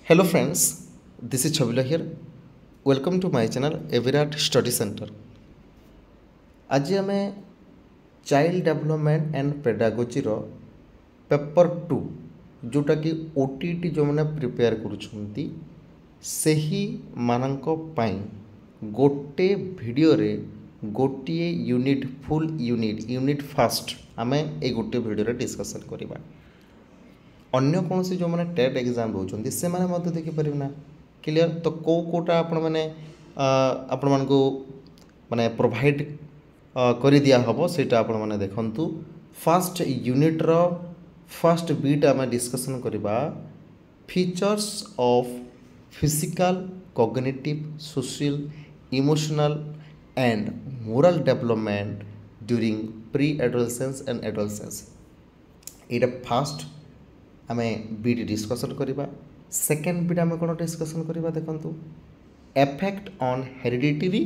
Hello friends, this is Chabila here. Welcome to my channel Evirat Study Center. आज आम child development and pedagogy paper 2 जोटा कि OTT जो मैंने prepare करुछंती सही मानक पाई गोटे वीडियो रे गोटे यूनिट फुल यूनिट फास्ट आम ए गोटे वीडियो रे डिस्कशन करबा। अन्य कौन से जो मैंने टेट एग्जाम रोचे से मैंने देखिपर ना क्लियर। तो कोटा आपण मैंने आपण मान को माने प्रोवाइड कर दिया हम सेटा आपण मैंने देखंतु। First unit row first beat आम डिस्कशन करबा features of physical cognitive social emotional and moral development during pre adolescence and adolescence. Etah first आम बीट डिस्कसन करवा। सेकेंड बीट आम कौन डिस्कसन करवा देखु effect on hereditary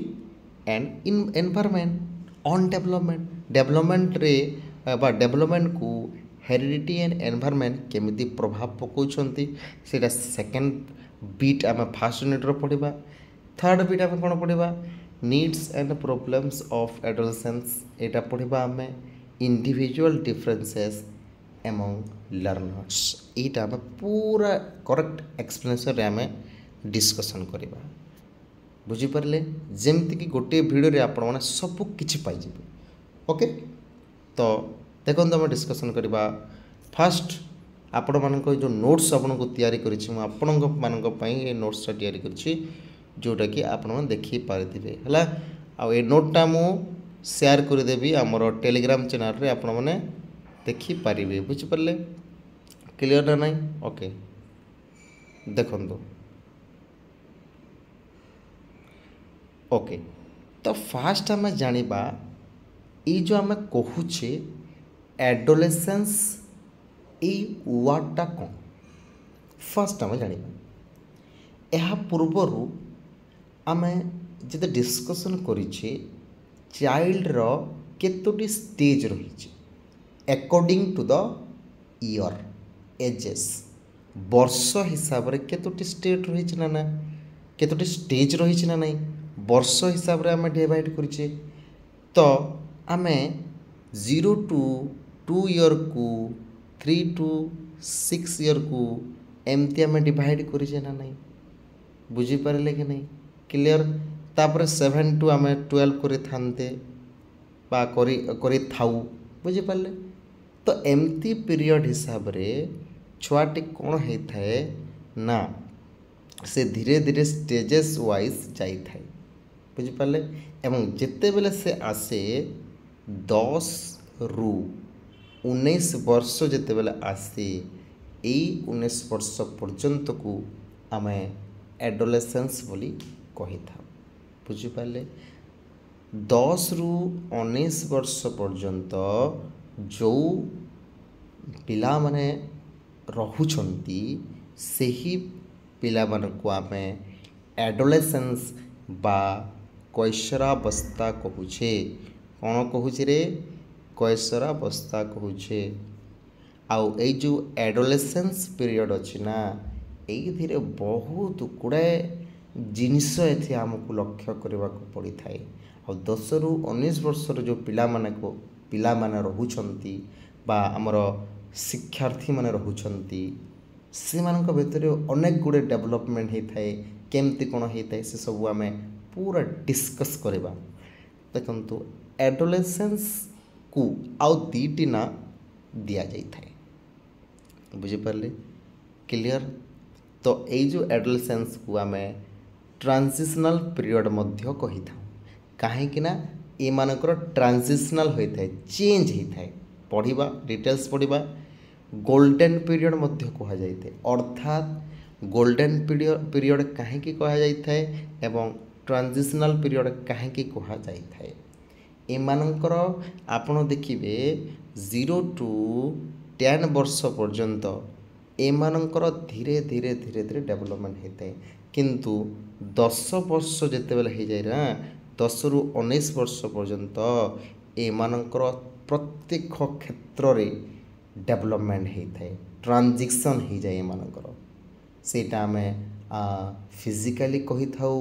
and in environment on development रे बा डेवलपमेंट को हेरिडिटी एंड एनवायरनमेंट केमिति प्रभाव पकाउछंती सेटा सेकेंड बीट आम फर्स्ट यूनिट रो पढ़िबा। थर्ड बीट आम कौन पढ़िबा needs and problems of adolescence एटा पढ़िबा आम इंडिविजुअल डिफरेंसेस एमंग लर्नर्स। यहाँ आम पूरा करेक्ट एक्सप्लेनेशन आम डिस्कसन करवा बुझीपारे जमती कि गोटे भिडियो आपण मैंने सब किछि पाइबे। ओके तो देखो आम डिस्कसन करवा। फर्स्ट आपण मान जो नोट्स आपन को तैयारी करिछि मु आपन मान ये नोट्स तैयारी करिछि जोटा कि आपण देखि पारिथिबे हला। आ ए नोटटा मु शेयर कर देबी हमर टेलीग्राम चैनल रे आपण माने देखि पारिबे बुझिपारे क्लियर ना नहीं। ओके देखो ओके तो फास्ट आम जानिबा ई जो आम कहूचे एडोलेसेंस ई वर्डटा कौन फास्ट आम जानिबा। यह पूर्वर आम जब डिस्कसन करिछे चाइल्ड रो केतोटी स्टेज रही according to the year ages वर्ष हिसाब से केतोटी स्टेट रही ना केतोटी स्टेज रही ना नहीं वर्ष हिसाब से आम डिवाइड करिछे। तो आम 0 to 2 ईयर को 3 to 6 ईयर को एमती आम डिवाइड करिछे ना नहीं बुझीपारे कि नहीं क्लियर। तापर 7 to आम 12 करि थांते बा करि थाउ बुझीपारे। तो एमती पीरियड हिसाब रे छुआटी कौन होता है ना से धीरे धीरे स्टेजेस वाइज जाई थाए बुझीपारे। एवं जिते बेले से आसे 10 ରୁ 19 वर्ष जिते बेले आसे यही 19 वर्ष पर्यंत को आम एडोलेसेंस बोली कही था बुझीपारे। 10 ରୁ 19 वर्ष पर्यंत जो पिला माने रहुछंती सही पिला मानकु आमे एडोलेसेंस बा कैशोरावस्था कहूचे। कौन कहूचे रे कैशोरावस्था कहूचे। आउ ए जो एडोलेसेंस पीरियड अच्छी ना ये बहुत गुड़ाए जिनिस एथि आमको लक्ष्य करने को पड़ी थाए। आ 10 ରୁ 19 वर्षर जो पिला माने रहुछंती बा आमर शिक्षार्थी माने रहुछंती से मानक भितर अनेक गुड़े डेवलपमेंट होता है केमती कौन होता है से सब आम पूरा डिस्कस करवा। देखंतु एडोलेसेंस को आउ दीटी ना दिया जाए बुझीपारे क्लियर। तो ये जो एडोलेसेंस को आम ट्रांजिशनल पीरियड मध्य कही था कहीं ना ये मानकर ट्रांजिशनल होता है चेंज होता है पढ़ा डिटेल्स पढ़ा। गोल्डन पीरियड मध्य कह जाए अर्थात गोल्डन पीरियड कहीं कह जाए एवं ट्रांजिशनल पीरियड कहीं कह जाए एमानकर आपण देखिए 0 to 10 वर्ष पर्यंत एमानकर धीरे धीरे धीरे धीरे डेवलपमेंट होता है किंतु 10 वर्ष जिते बेले हो जाए ना 10 ରୁ 19 वर्ष पर्यंत एमानकर प्रत्येक क्षेत्र रे डेवलपमेंट होता है ट्रांजिशन हो जाए एमानकर ସେଇଟା ଆମେ ଫିଜିକାଲି କହିଥାଉ,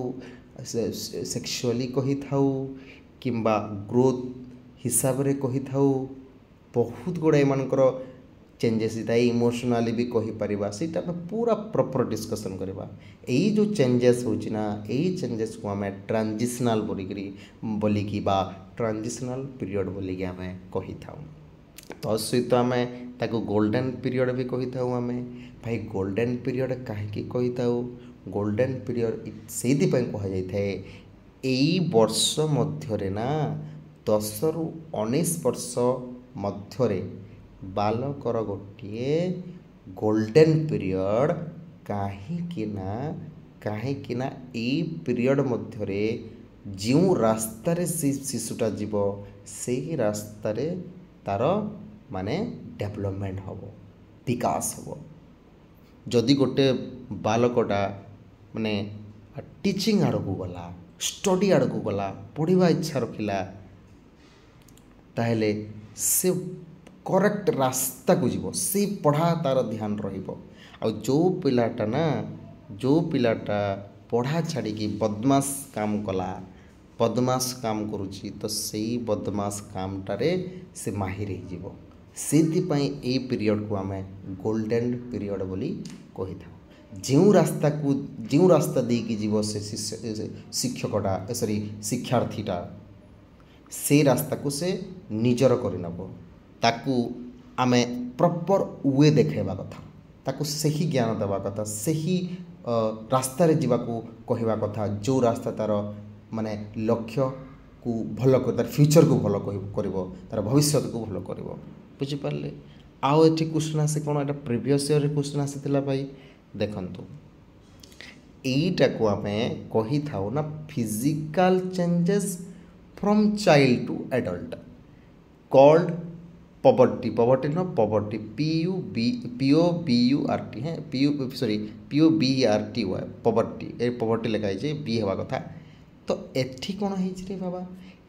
ସେକ୍ସୁଆଲି କହିଥାଉ, କିମ୍ବା ଗ୍ରୋଥ୍ ହିସାବରେ କହିଥାଉ। ବହୁତ ଗୁଡ଼ାଏ ଏମାନଙ୍କର ଚେଞ୍ଜେସ୍ ଥାଏ। ଇମୋସନାଲି ବି କହିପାରିବା। ସେଇଟା ଆମେ ପୁରା ପ୍ରପର୍ ଡିସ୍କସନ୍ କରିବା। ଏଇ ଯେଉଁ ଚେଞ୍ଜେସ୍ ହେଉଛି ନା, ଏଇ ଚେଞ୍ଜେସ୍କୁ ଆମେ ଟ୍ରାଞ୍ଜିସନାଲ୍ ବୋଲିକି ବା ଟ୍ରାଞ୍ଜିସନାଲ୍ ପିରିୟଡ଼ ବୋଲିକି ଆମେ କହିଥାଉ। ତା ସହିତ ଆମେ ତାକୁ ଗୋଲ୍ଡେନ୍ ପିରିୟଡ଼ ବି କହିଥାଉ। ଆମେ ଭାଇ ଗୋଲ୍ଡେନ୍ ପିରିୟଡ଼ କାହିଁକି କହିଥାଉ? ଗୋଲ୍ଡେନ୍ ପିରିୟଡ଼ ସେଇଥିପାଇଁ କୁହାଯାଇଥାଏ, ଏଇ ବର୍ଷ ମଧ୍ୟରେ ନା 10ରୁ 19 ବର୍ଷ ମଧ୍ୟରେ ବାଲକର ଗୋଟିଏ ଗୋଲ୍ଡେନ୍ ପିରିୟଡ଼। କାହିଁକି ନା ଏଇ ପିରିୟଡ଼ ମଧ୍ୟରେ ଯେଉଁ ରାସ୍ତାରେ ଶିଶୁଟା ଯିବ, ସେଇ ରାସ୍ତାରେ ତା'ର ମାନେ ଡେଭଲପମେଣ୍ଟ ହେବ, ବିକାଶ ହେବ। ଯଦି ଗୋଟେ ବାଲକଟା ମାନେ ଟିଚିଂ ଆଡ଼କୁ ଗଲା, ଷ୍ଟଡ଼ି ଆଡ଼କୁ ଗଲା, ପଢ଼ିବା ଇଚ୍ଛା ରଖିଲା, ତାହେଲେ ସେ କରେକ୍ଟ ରାସ୍ତାକୁ ଯିବ, ସେଇ ପଢ଼ା ତା'ର ଧ୍ୟାନ ରହିବ। ଆଉ ଯେଉଁ ପିଲାଟା ପଢ଼ା ଛାଡ଼ିକି ବଦମାସ କାମ କଲା, ବଦମାସ କାମ କରୁଛି, ତ ସେଇ ବଦମାସ କାମଟାରେ ସେ ମାହିର ହେଇଯିବ। ସେଇଥିପାଇଁ ଏଇ ପିରିୟଡ଼କୁ ଆମେ ଗୋଲ୍ଡେନ୍ ପିରିୟଡ଼ ବୋଲି କହିଥାଉ। ଯେଉଁ ରାସ୍ତା ଦେଇକି ଯିବ ସେ ଶିକ୍ଷାର୍ଥୀଟା, ସେଇ ରାସ୍ତାକୁ ସେ ନିଜର କରିନେବ। ତାକୁ ଆମେ ପ୍ରପର୍ ୱେ ଦେଖାଇବା କଥା, ତାକୁ ସେହି ଜ୍ଞାନ ଦେବା କଥା, ସେହି ରାସ୍ତାରେ ଯିବାକୁ କହିବା କଥା, ଯେଉଁ ରାସ୍ତା ତା'ର ମାନେ ଲକ୍ଷ୍ୟକୁ ଭଲ କରି, ତା'ର ଫ୍ୟୁଚର୍କୁ ଭଲ କରିବ, ତା'ର ଭବିଷ୍ୟତକୁ ଭଲ କରିବ। ବୁଝିପାରିଲେ? ଆଉ ଏଠି କ୍ୱେଶ୍ଚନ୍ ଆସେ କ'ଣ? ଏଇଟା ପ୍ରିଭିୟସ୍ ଇୟର୍ରେ କ୍ୱେଶ୍ଚନ୍ ଆସିଥିଲା ଭାଇ। ଦେଖନ୍ତୁ, ଏଇଟାକୁ ଆମେ କହିଥାଉ ନା physical changes from child to adult called puberty ନୁହଁ, ପବର୍ଟି, POBERT ପବର୍ଟି, ଏ ପବର୍ଟି ଲେଖା ହେଇଛି, ବି ହେବା କଥା। ତ ଏଠି କ'ଣ ହେଇଛି ରେ ବାବା?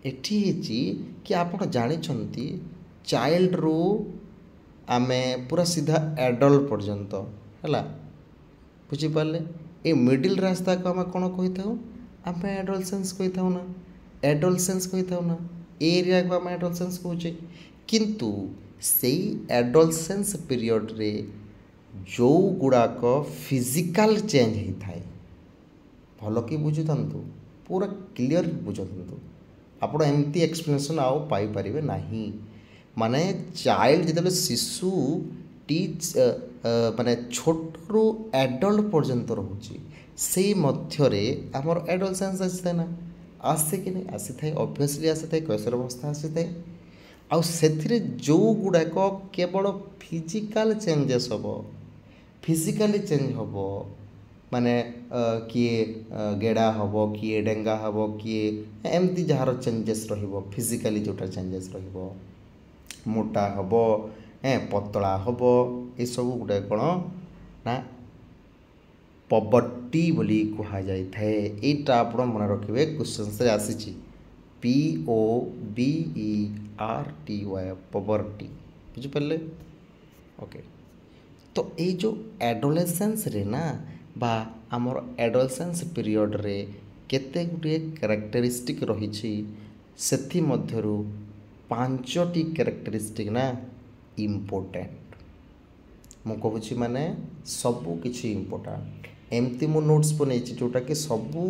ଏଠି ହେଇଛି କି ଆପଣ ଜାଣିଛନ୍ତି ଚାଇଲ୍ଡରୁ ଆମେ ପୁରା ସିଧା ଆଡଲ୍ଟ ପର୍ଯ୍ୟନ୍ତ ହେଲା, ବୁଝିପାରିଲେ? ଏ ମିଡ଼ିଲ୍ ରାସ୍ତାକୁ ଆମେ କ'ଣ କହିଥାଉ? ଆମେ ଆଡୋଲସେନ୍ସ କହିଥାଉ ନା, ଏ ଏରିଆକୁ ଆମେ ଆଡୋଲସେନ୍ସ କହୁଛେ। କିନ୍ତୁ ସେଇ ଆଡୋଲସେନ୍ସ ପିରିୟଡ଼ରେ ଯେଉଁ ଗୁଡ଼ାକ ଫିଜିକାଲ୍ ଚେଞ୍ଜ ହେଇଥାଏ, ଭଲ କି ବୁଝୁଥାନ୍ତୁ, ପୁରା କ୍ଲିଅର୍ ବୁଝୁଥାନ୍ତୁ, ଆପଣ ଏମିତି ଏକ୍ସପ୍ଲେନେସନ୍ ଆଉ ପାଇପାରିବେ ନାହିଁ। ମାନେ ଚାଇଲ୍ଡ ଯେତେବେଳେ ଶିଶୁଟି ମାନେ ଛୋଟରୁ ଆଡଲ୍ଟ ପର୍ଯ୍ୟନ୍ତ ରହୁଛି, ସେଇ ମଧ୍ୟରେ ଆମର ଆଡୋଲସେନ୍ସ ଆସିଥାଏ ନା, ଆସେ କି ନାହିଁ? ଆସିଥାଏ, ଅବଭିୟସ୍ଲି ଆସିଥାଏ, କୈଶୋର ଅବସ୍ଥା ଆସିଥାଏ। ଆଉ ସେଥିରେ ଯେଉଁ ଗୁଡ଼ାକ କେବଳ ଫିଜିକାଲ୍ ଚେଞ୍ଜେସ୍ ହେବ, ଫିଜିକାଲି ଚେଞ୍ଜ ହେବ, ମାନେ କିଏ ଗେଡ଼ା ହେବ, କିଏ ଡେଙ୍ଗା ହେବ, କିଏ ଏମିତି ଯାହାର ଚେଞ୍ଜେସ୍ ରହିବ, ଫିଜିକାଲି ଯେଉଁଟା ଚେଞ୍ଜେସ୍ ରହିବ, ମୋଟା ହେବ, ପତଳା ହେବ, ଏସବୁ ଗୁଡ଼ାକ କ'ଣ ନା ପବର୍ଟି ବୋଲି କୁହାଯାଇଥାଏ। ଏଇଟା ଆପଣ ମନେ ରଖିବେ, କ୍ୱେଶ୍ଚନ୍ସରେ ଆସିଛି, POBERTY ପବର୍ଟି। ବୁଝିପାରିଲେ? ଓକେ। ତ ଏଇ ଯେଉଁ ଆଡୋଲେସେନ୍ସରେ ନା, ବା ଆମର ଆଡୋଲେସେନ୍ସ ପିରିୟଡ଼ରେ କେତେ ଗୁଡ଼ିଏ କ୍ୟାରେକ୍ଟରିଷ୍ଟିକ୍ ରହିଛି, ସେଥିମଧ୍ୟରୁ 5ଟି କ୍ୟାରେକ୍ଟରିଷ୍ଟିକ୍ ନା ଇମ୍ପୋର୍ଟାଣ୍ଟ। ମୁଁ କହୁଛି ମାନେ ସବୁ କିଛି ଇମ୍ପୋର୍ଟାଣ୍ଟ। ଏମିତି ମୁଁ ନୋଟ୍ସ ବନେଇଛି ଯେଉଁଟାକି ସବୁ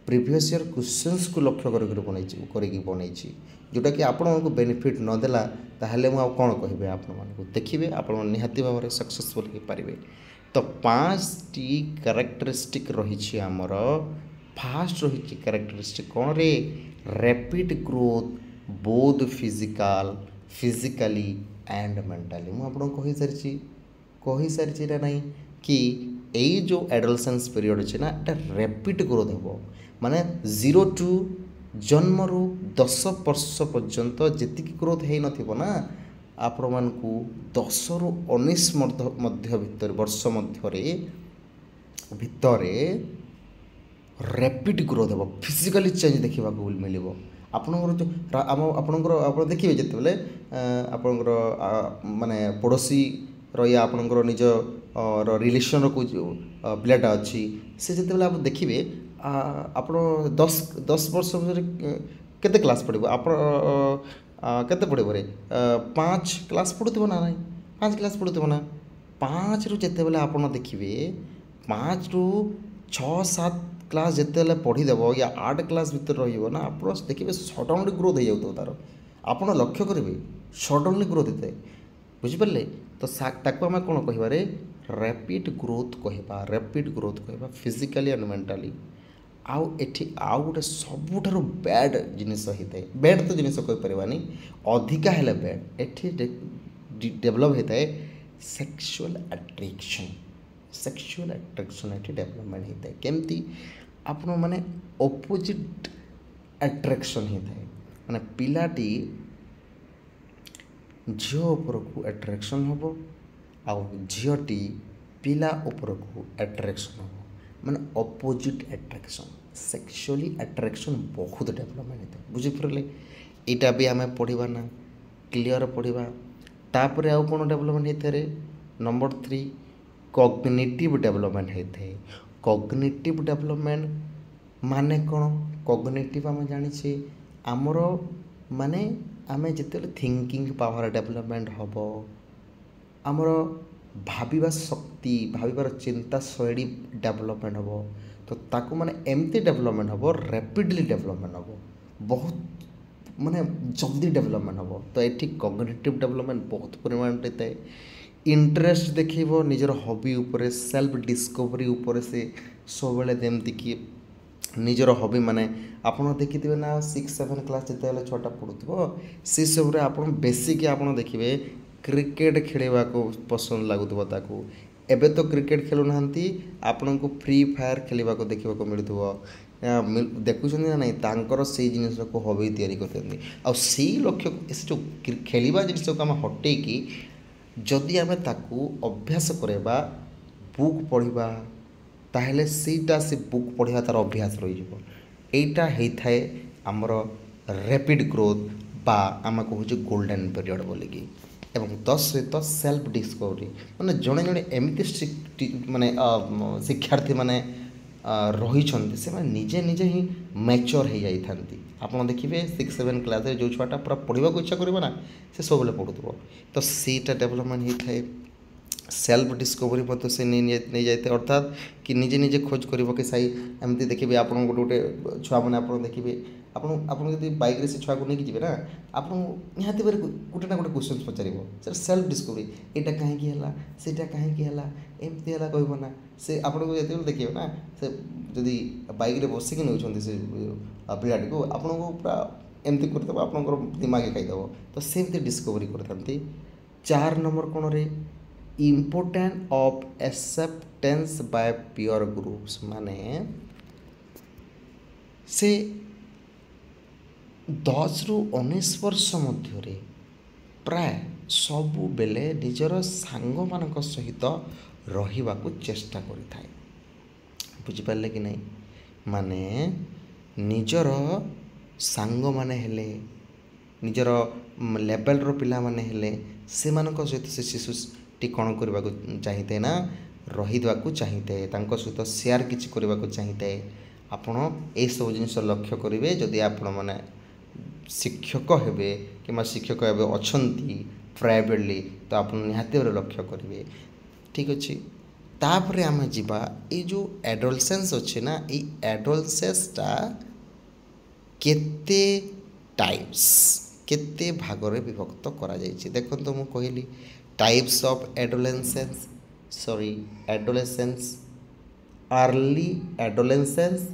ପ୍ରିଭିୟସ୍ ଇୟର୍ କ୍ୱେଶ୍ଚନ୍ସକୁ ଲକ୍ଷ୍ୟ କରିକି ବନେଇଛି, ଯେଉଁଟାକି ଆପଣମାନଙ୍କୁ ବେନିଫିଟ୍ ନଦେଲା ତାହେଲେ ମୁଁ ଆଉ କ'ଣ କହିବି ଆପଣମାନଙ୍କୁ? ଦେଖିବେ, ଆପଣ ନିହାତି ଭାବରେ ସକ୍ସେସଫୁଲ୍ ହୋଇପାରିବେ। ତ 5ଟି କ୍ୟାରେକ୍ଟରିଷ୍ଟିକ୍ ରହିଛି ଆମର। ଫାଷ୍ଟ ରହିଛି କ୍ୟାରେକ୍ଟରିଷ୍ଟିକ୍ କ'ଣରେ? Rapid growth both physically and mentally. ମୁଁ ଆପଣଙ୍କୁ କହିସାରିଛି ନା ନାହିଁ କି ଏଇ ଯେଉଁ ଆଡୋଲେସେନ୍ସ ପିରିୟଡ଼ ଅଛି ନା, ଏଇଟା ର୍ୟାପିଡ୍ ଗ୍ରୋଥ୍ ହେବ। ମାନେ 0 ଟୁ ଜନ୍ମରୁ 10 ବର୍ଷ ପର୍ଯ୍ୟନ୍ତ ଯେତିକି ଗ୍ରୋଥ୍ ହେଇନଥିବ ନା, ଆପଣମାନଙ୍କୁ 10ରୁ 19 ବର୍ଷ ଭିତରେ ର୍ୟାପିଡ୍ ଗ୍ରୋଥ୍ ହେବ, ଫିଜିକାଲି ଚେଞ୍ଜ ଦେଖିବାକୁ ମିଳିବ। ଆପଣ ଦେଖିବେ ଯେତେବେଳେ ଆପଣଙ୍କର ମାନେ ପଡ଼ୋଶୀ ରହିବା ଆପଣଙ୍କର ନିଜ ରିଲେସନ୍ର ପିଲାଟା ଅଛି ସେ ଯେତେବେଳେ ଆପଣ ଦେଖିବେ ଆପଣ 10 ବର୍ଷ ଭିତରେ କେତେ କ୍ଲାସ୍ ପଢ଼ିବ ଆପଣ କେତେ ପଢ଼ିବ ରେ 5 କ୍ଲାସ୍ ପଢ଼ୁଥିବ ନା ନାହିଁ 5 କ୍ଲାସ୍ ପଢ଼ୁଥିବ ନା 5ରୁ ଯେତେବେଳେ ଆପଣ ଦେଖିବେ 5ରୁ 6-7 କ୍ଲାସ୍ ଯେତେବେଳେ ପଢ଼ିଦେବ ୟା 8 କ୍ଲାସ୍ ଭିତରେ ରହିବ ନା ଆପଣ ଦେଖିବେ ସଡନ୍ଲି ଗ୍ରୋଥ୍ ହେଇଯାଉଥିବ ତା'ର ଆପଣ ଲକ୍ଷ୍ୟ କରିବେ ସଡନ୍ଲି ଗ୍ରୋଥ୍ ହେଇଥାଏ ବୁଝିପାରିଲେ ତ ତାକୁ ଆମେ କ'ଣ କହିବାରେ ର୍ୟାପିଡ଼୍ ଗ୍ରୋଥ୍ କହିବା ଫିଜିକାଲି ଆଣ୍ଡ ମେଣ୍ଟାଲି ଆଉ ଏଠି ଆଉ ଗୋଟେ ସବୁଠାରୁ ବ୍ୟାଡ଼୍ ଜିନିଷ ହେଇଥାଏ ବ୍ୟାଡ଼୍ ତ ଜିନିଷ କହିପାରିବାନି ଅଧିକା ହେଲେ ବ୍ୟାଡ଼୍ ଏଠି ଡେଭଲପ୍ ହେଇଥାଏ ସେକ୍ସୁଆଲ୍ ଆଟ୍ରାକ୍ସନ୍ ଏଠି ଡେଭଲପମେଣ୍ଟ ହେଇଥାଏ କେମିତି ଆପଣ ମାନେ ଅପୋଜିଟ୍ ଆଟ୍ରାକ୍ସନ୍ ହେଇଥାଏ ମାନେ ପିଲାଟି ଝିଅ ଉପରକୁ ଆଟ୍ରାକ୍ସନ୍ ହେବ ଆଉ ଝିଅଟି ପିଲା ଉପରକୁ ଆଟ୍ରାକ୍ସନ୍ ହେବ ମାନେ ଅପୋଜିଟ୍ ଆଟ୍ରାକ୍ସନ୍ ସେକ୍ସୁଆଲି ଆଟ୍ରାକ୍ସନ୍ ବହୁତ ଡେଭଲପମେଣ୍ଟ ହେଇଥାଏ ବୁଝିପାରିଲେ ଏଇଟା ବି ଆମେ ପଢ଼ିବା ନା କ୍ଲିଅର୍ ପଢ଼ିବା ତାପରେ ଆଉ କ'ଣ ଡେଭଲପମେଣ୍ଟ ହେଇଥାଏ ନମ୍ବର 3 କଗ୍ନିଟିଭ୍ ଡେଭଲପମେଣ୍ଟ ହେଇଥାଏ କଗ୍ନିଟିଭ୍ ଡେଭଲପମେଣ୍ଟ ମାନେ କ'ଣ କଗ୍ନିଟିଭ୍ ଆମେ ଜାଣିଛେ ଆମର ମାନେ ଆମେ ଯେତେବେଳେ ଥିଙ୍କିଙ୍ଗ ପାୱାର ଡେଭଲପମେଣ୍ଟ ହେବ ଆମର ଭାବିବା ଶକ୍ତି ଭାବିବାର ଚିନ୍ତା ଶୈଳୀ ଡେଭଲପମେଣ୍ଟ ହେବ ତ ତାକୁ ମାନେ ଏମିତି ଡେଭଲପମେଣ୍ଟ ହେବ ର୍ୟାପିଡ଼ଲି ଡେଭଲପମେଣ୍ଟ ହେବ ବହୁତ ମାନେ ଜଲ୍ଦି ଡେଭଲପମେଣ୍ଟ ହେବ ତ ଏଠି କଗ୍ନିଟିଭ୍ ଡେଭଲପମେଣ୍ଟ ବହୁତ ପରିମାଣରେ ହେଇଥାଏ ଇଣ୍ଟରେଷ୍ଟ ଦେଖେଇବ ନିଜର ହବି ଉପରେ ସେଲ୍ଫ ଡିସ୍କଭରି ଉପରେ ସେ ସବୁବେଳେ ଯେମିତିକି ନିଜର ହବି ମାନେ ଆପଣ ଦେଖିଥିବେ ନା 6-7 କ୍ଲାସ୍ ଯେତେବେଳେ ଛୁଆଟା ପଢ଼ୁଥିବ ସେସବୁରେ ଆପଣ ବେଶିକି ଆପଣ ଦେଖିବେ କ୍ରିକେଟ୍ ଖେଳିବାକୁ ପସନ୍ଦ ଲାଗୁଥିବ ତାକୁ ଏବେ ତ କ୍ରିକେଟ୍ ଖେଳୁନାହାନ୍ତି ଆପଣଙ୍କୁ ଫ୍ରି ଫାୟାର୍ ଖେଳିବାକୁ ଦେଖିବାକୁ ମିଳୁଥିବ ଦେଖୁଛନ୍ତି ନା ନାହିଁ ତାଙ୍କର ସେଇ ଜିନିଷକୁ ହବି ତିଆରି କରିଛନ୍ତି ଆଉ ସେଇ ଲକ୍ଷ୍ୟ ସେ ଯେଉଁ ଖେଳିବା ଜିନିଷକୁ ଆମେ ହଟେଇକି ଯଦି ଆମେ ତାକୁ ଅଭ୍ୟାସ କରାଇବା ବୁକ୍ ପଢ଼ିବା ତାହେଲେ ସେଇଟା ସେ ବୁକ୍ ପଢ଼ିବା ତା'ର ଅଭ୍ୟାସ ରହିଯିବ ଏଇଟା ହେଇଥାଏ ଆମର ର୍ୟାପିଡ଼୍ ଗ୍ରୋଥ୍ ବା ଆମେ କହୁଛୁ ଗୋଲ୍ଡେନ୍ ପିରିୟଡ଼ ବୋଲିକି ଏବଂ ତା ସହିତ ସେଲ୍ଫ ଡିସ୍କଭରି ମାନେ ଜଣେ ଜଣେ ଏମିତି ମାନେ ଶିକ୍ଷାର୍ଥୀ ମାନେ ରହିଛନ୍ତି ସେମାନେ ନିଜେ ନିଜେ ହିଁ ମ୍ୟାଚର୍ ହେଇଯାଇଥାନ୍ତି ଆପଣ ଦେଖିବେ 6-7 କ୍ଲାସ୍ରେ ଯେଉଁ ଛୁଆଟା ପୁରା ପଢ଼ିବାକୁ ଇଚ୍ଛା କରିବ ନା ସେ ସବୁବେଳେ ପଢ଼ୁଥିବ ତ ସେଇଟା ଡେଭଲପମେଣ୍ଟ ହେଇଥାଏ ସେଲ୍ଫ ଡିସ୍କଭରି ମଧ୍ୟ ସେ ନେଇଯାଇଥାଏ ଅର୍ଥାତ୍ କି ନିଜେ ନିଜେ ଖୋଜ କରିବ କି ସାଇ ଏମିତି ଦେଖିବେ ଆପଣ ଗୋଟେ ଛୁଆମାନେ ଆପଣ ଦେଖିବେ ଆପଣ ଯଦି ବାଇକ୍ରେ ସେ ଛୁଆକୁ ନେଇକି ଯିବେ ନା ଆପଣଙ୍କୁ ନିହାତି ଭାବରେ ଗୋଟେ ନା ଗୋଟେ କ୍ୱେଶ୍ଚନ୍ ପଚାରିବ ସେଟା ସେଲ୍ଫ ଡିସ୍କଭରି ଏଇଟା କାହିଁକି ହେଲା ସେଇଟା କାହିଁକି ହେଲା ଏମିତି ହେଲା କହିବ ନା ସେ ଆପଣଙ୍କୁ ଯେତେବେଳେ ଦେଖିବେ ନା ସେ ଯଦି ବାଇକ୍ରେ ବସିକି ନେଉଛନ୍ତି ସେ ପିଲାଟିକୁ ଆପଣଙ୍କୁ ପୁରା ଏମିତି କରିଦେବ ଆପଣଙ୍କର ଦିମାଗ ଖାଇଦେବ ତ ସେମିତି ଡିସ୍କଭରି କରିଥାନ୍ତି 4 ନମ୍ବର କ'ଣରେ important of acceptance by peer groups ମାନେ ସେ 10ରୁ 19 ବର୍ଷ ମଧ୍ୟରେ ପ୍ରାୟ ସବୁବେଳେ ନିଜର ସାଙ୍ଗମାନଙ୍କ ସହିତ ରହିବାକୁ ଚେଷ୍ଟା କରିଥାଏ ବୁଝିପାରିଲେ କି ନାହିଁ ମାନେ ନିଜର ସାଙ୍ଗମାନେ ହେଲେ ନିଜର ଲେଭେଲ୍ର ପିଲାମାନେ ହେଲେ ସେମାନଙ୍କ ସହିତ ସେ ଶିଶୁଟି କ'ଣ କରିବାକୁ ଚାହିଁଥାଏ ନା ରହିବାକୁ ଚାହିଁଥାଏ ତାଙ୍କ ସହିତ ସେୟାର କିଛି କରିବାକୁ ଚାହିଁଥାଏ ଆପଣ ଏଇସବୁ ଜିନିଷ ଲକ୍ଷ୍ୟ କରିବେ ଯଦି ଆପଣମାନେ ଶିକ୍ଷକ ହେବେ କିମ୍ବା ଶିକ୍ଷକ ଏବେ ଅଛନ୍ତି ପ୍ରାଇଭେଟଲି ତ ଆପଣ ନିହାତି ଭାବରେ ଲକ୍ଷ୍ୟ କରିବେ ଠିକ୍ ଅଛି ତାପରେ ଆମେ ଯିବା ଏଇ ଯେଉଁ ଆଡୋଲସେନ୍ସ ଅଛି ନା ଏଇ ଆଡୋଲସେନ୍ସଟା କେତେ ଟାଇପ୍ସ କେତେ ଭାଗରେ ବିଭକ୍ତ କରାଯାଇଛି ଦେଖନ୍ତୁ ମୁଁ କହିଲି types of adolescence early adolescence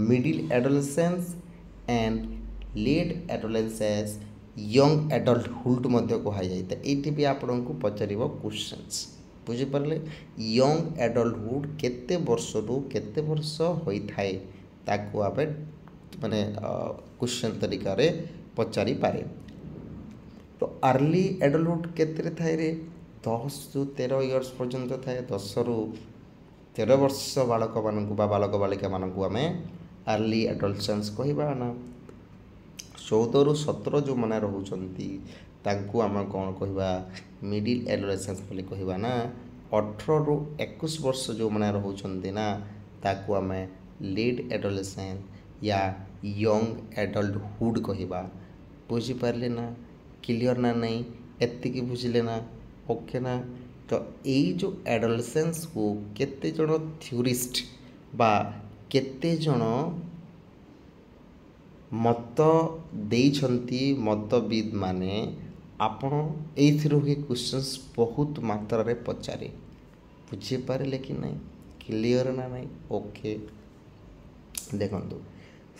middle adolescence and late adolescence young adulthood मध्य कहुई ये भी आपन को पचार क्वेश्चंस बुझीपारे यंग एडल्टहुड केते वर्ष रु केते वर्ष होता है ताकू आप माने क्वेश्चन तरीका रे पचारि पारे तो अर्ली एडल्टहुड केते थाए रे 10 रु 13 इयर्स पर्यंत थाए 10 रु 13 वर्ष बालक मानक बालक बालिका मानक आम अर्ली एडोलसेंस कहवा ना 14 रु 17 जो मैंने रोच आम कौन कहवा मिडिल एडोलसेंस कहवा ना 18 ରୁ 21 ବର୍ଷ ଯେଉଁମାନେ ରହୁଛନ୍ତି ନା ତାକୁ ଆମେ ଲେଟ୍ ଏଡୋଲେସେନ୍ସ या यंग एडल्टहुड कहवा बुझिपारे ना क्लियर ना नहीं एतिकी बुझिले ना ओके ना तो यही जो एडोलेसेंस को केते जण थ्योरिस्ट बा केते जण मत देइछंती मतविद माने आपण एथिरो ही क्वेश्चंस बहुत मात्रा रे पचारे बुझिपारे लेकिन नहीं क्लियर ना नहीं ओके देखंतु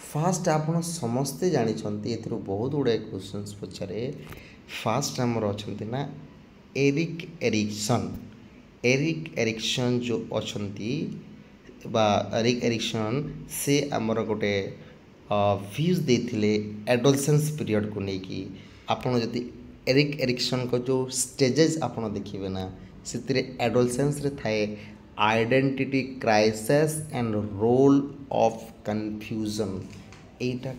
फास्ट आपण समस्ते जानिछंती एथिरो बहुत गुड़ाए क्वेश्चंस पचारे फास्ट आमर अछंती ना एरिक एरिक्सन जो अछंती बा एरिक एरिक्सन से आमर गोटे व्यूज देथिले एडोलसेंस पीरियड को लेकी आपण जदि एरिक एरिक्सन को जो स्टेजेस आपण देखिबे ना सेतिरे एडोलसेंस रे थाए identity crisis and role of confusion एटा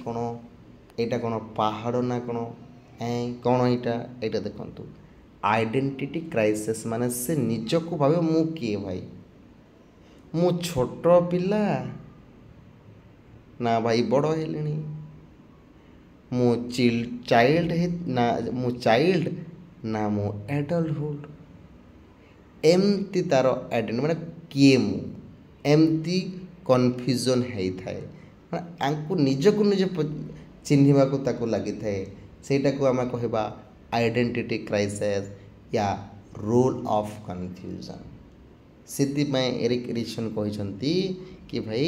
कोन पहाड़ ना कोन कौन एटा देखंतु आइडेंटिटी क्राइसिस माने से निजको भावे मु किए भाई मु छोट पिला ना भाई बड़ हेलेनी मु चाइल्ड ना मु एडल्टहुड एमती तार आइडेंटिटी माने किए मु एमती कन्फ्यूजन है थाए आंकु निजको निज चिन्हिबा को ताको लागि थाए सेटा को आम कहबा आइडेंटिटी क्राइसिस या रोल ऑफ कन्फ्यूजन सेति में एरिक एरिक्सन कहते कि भाई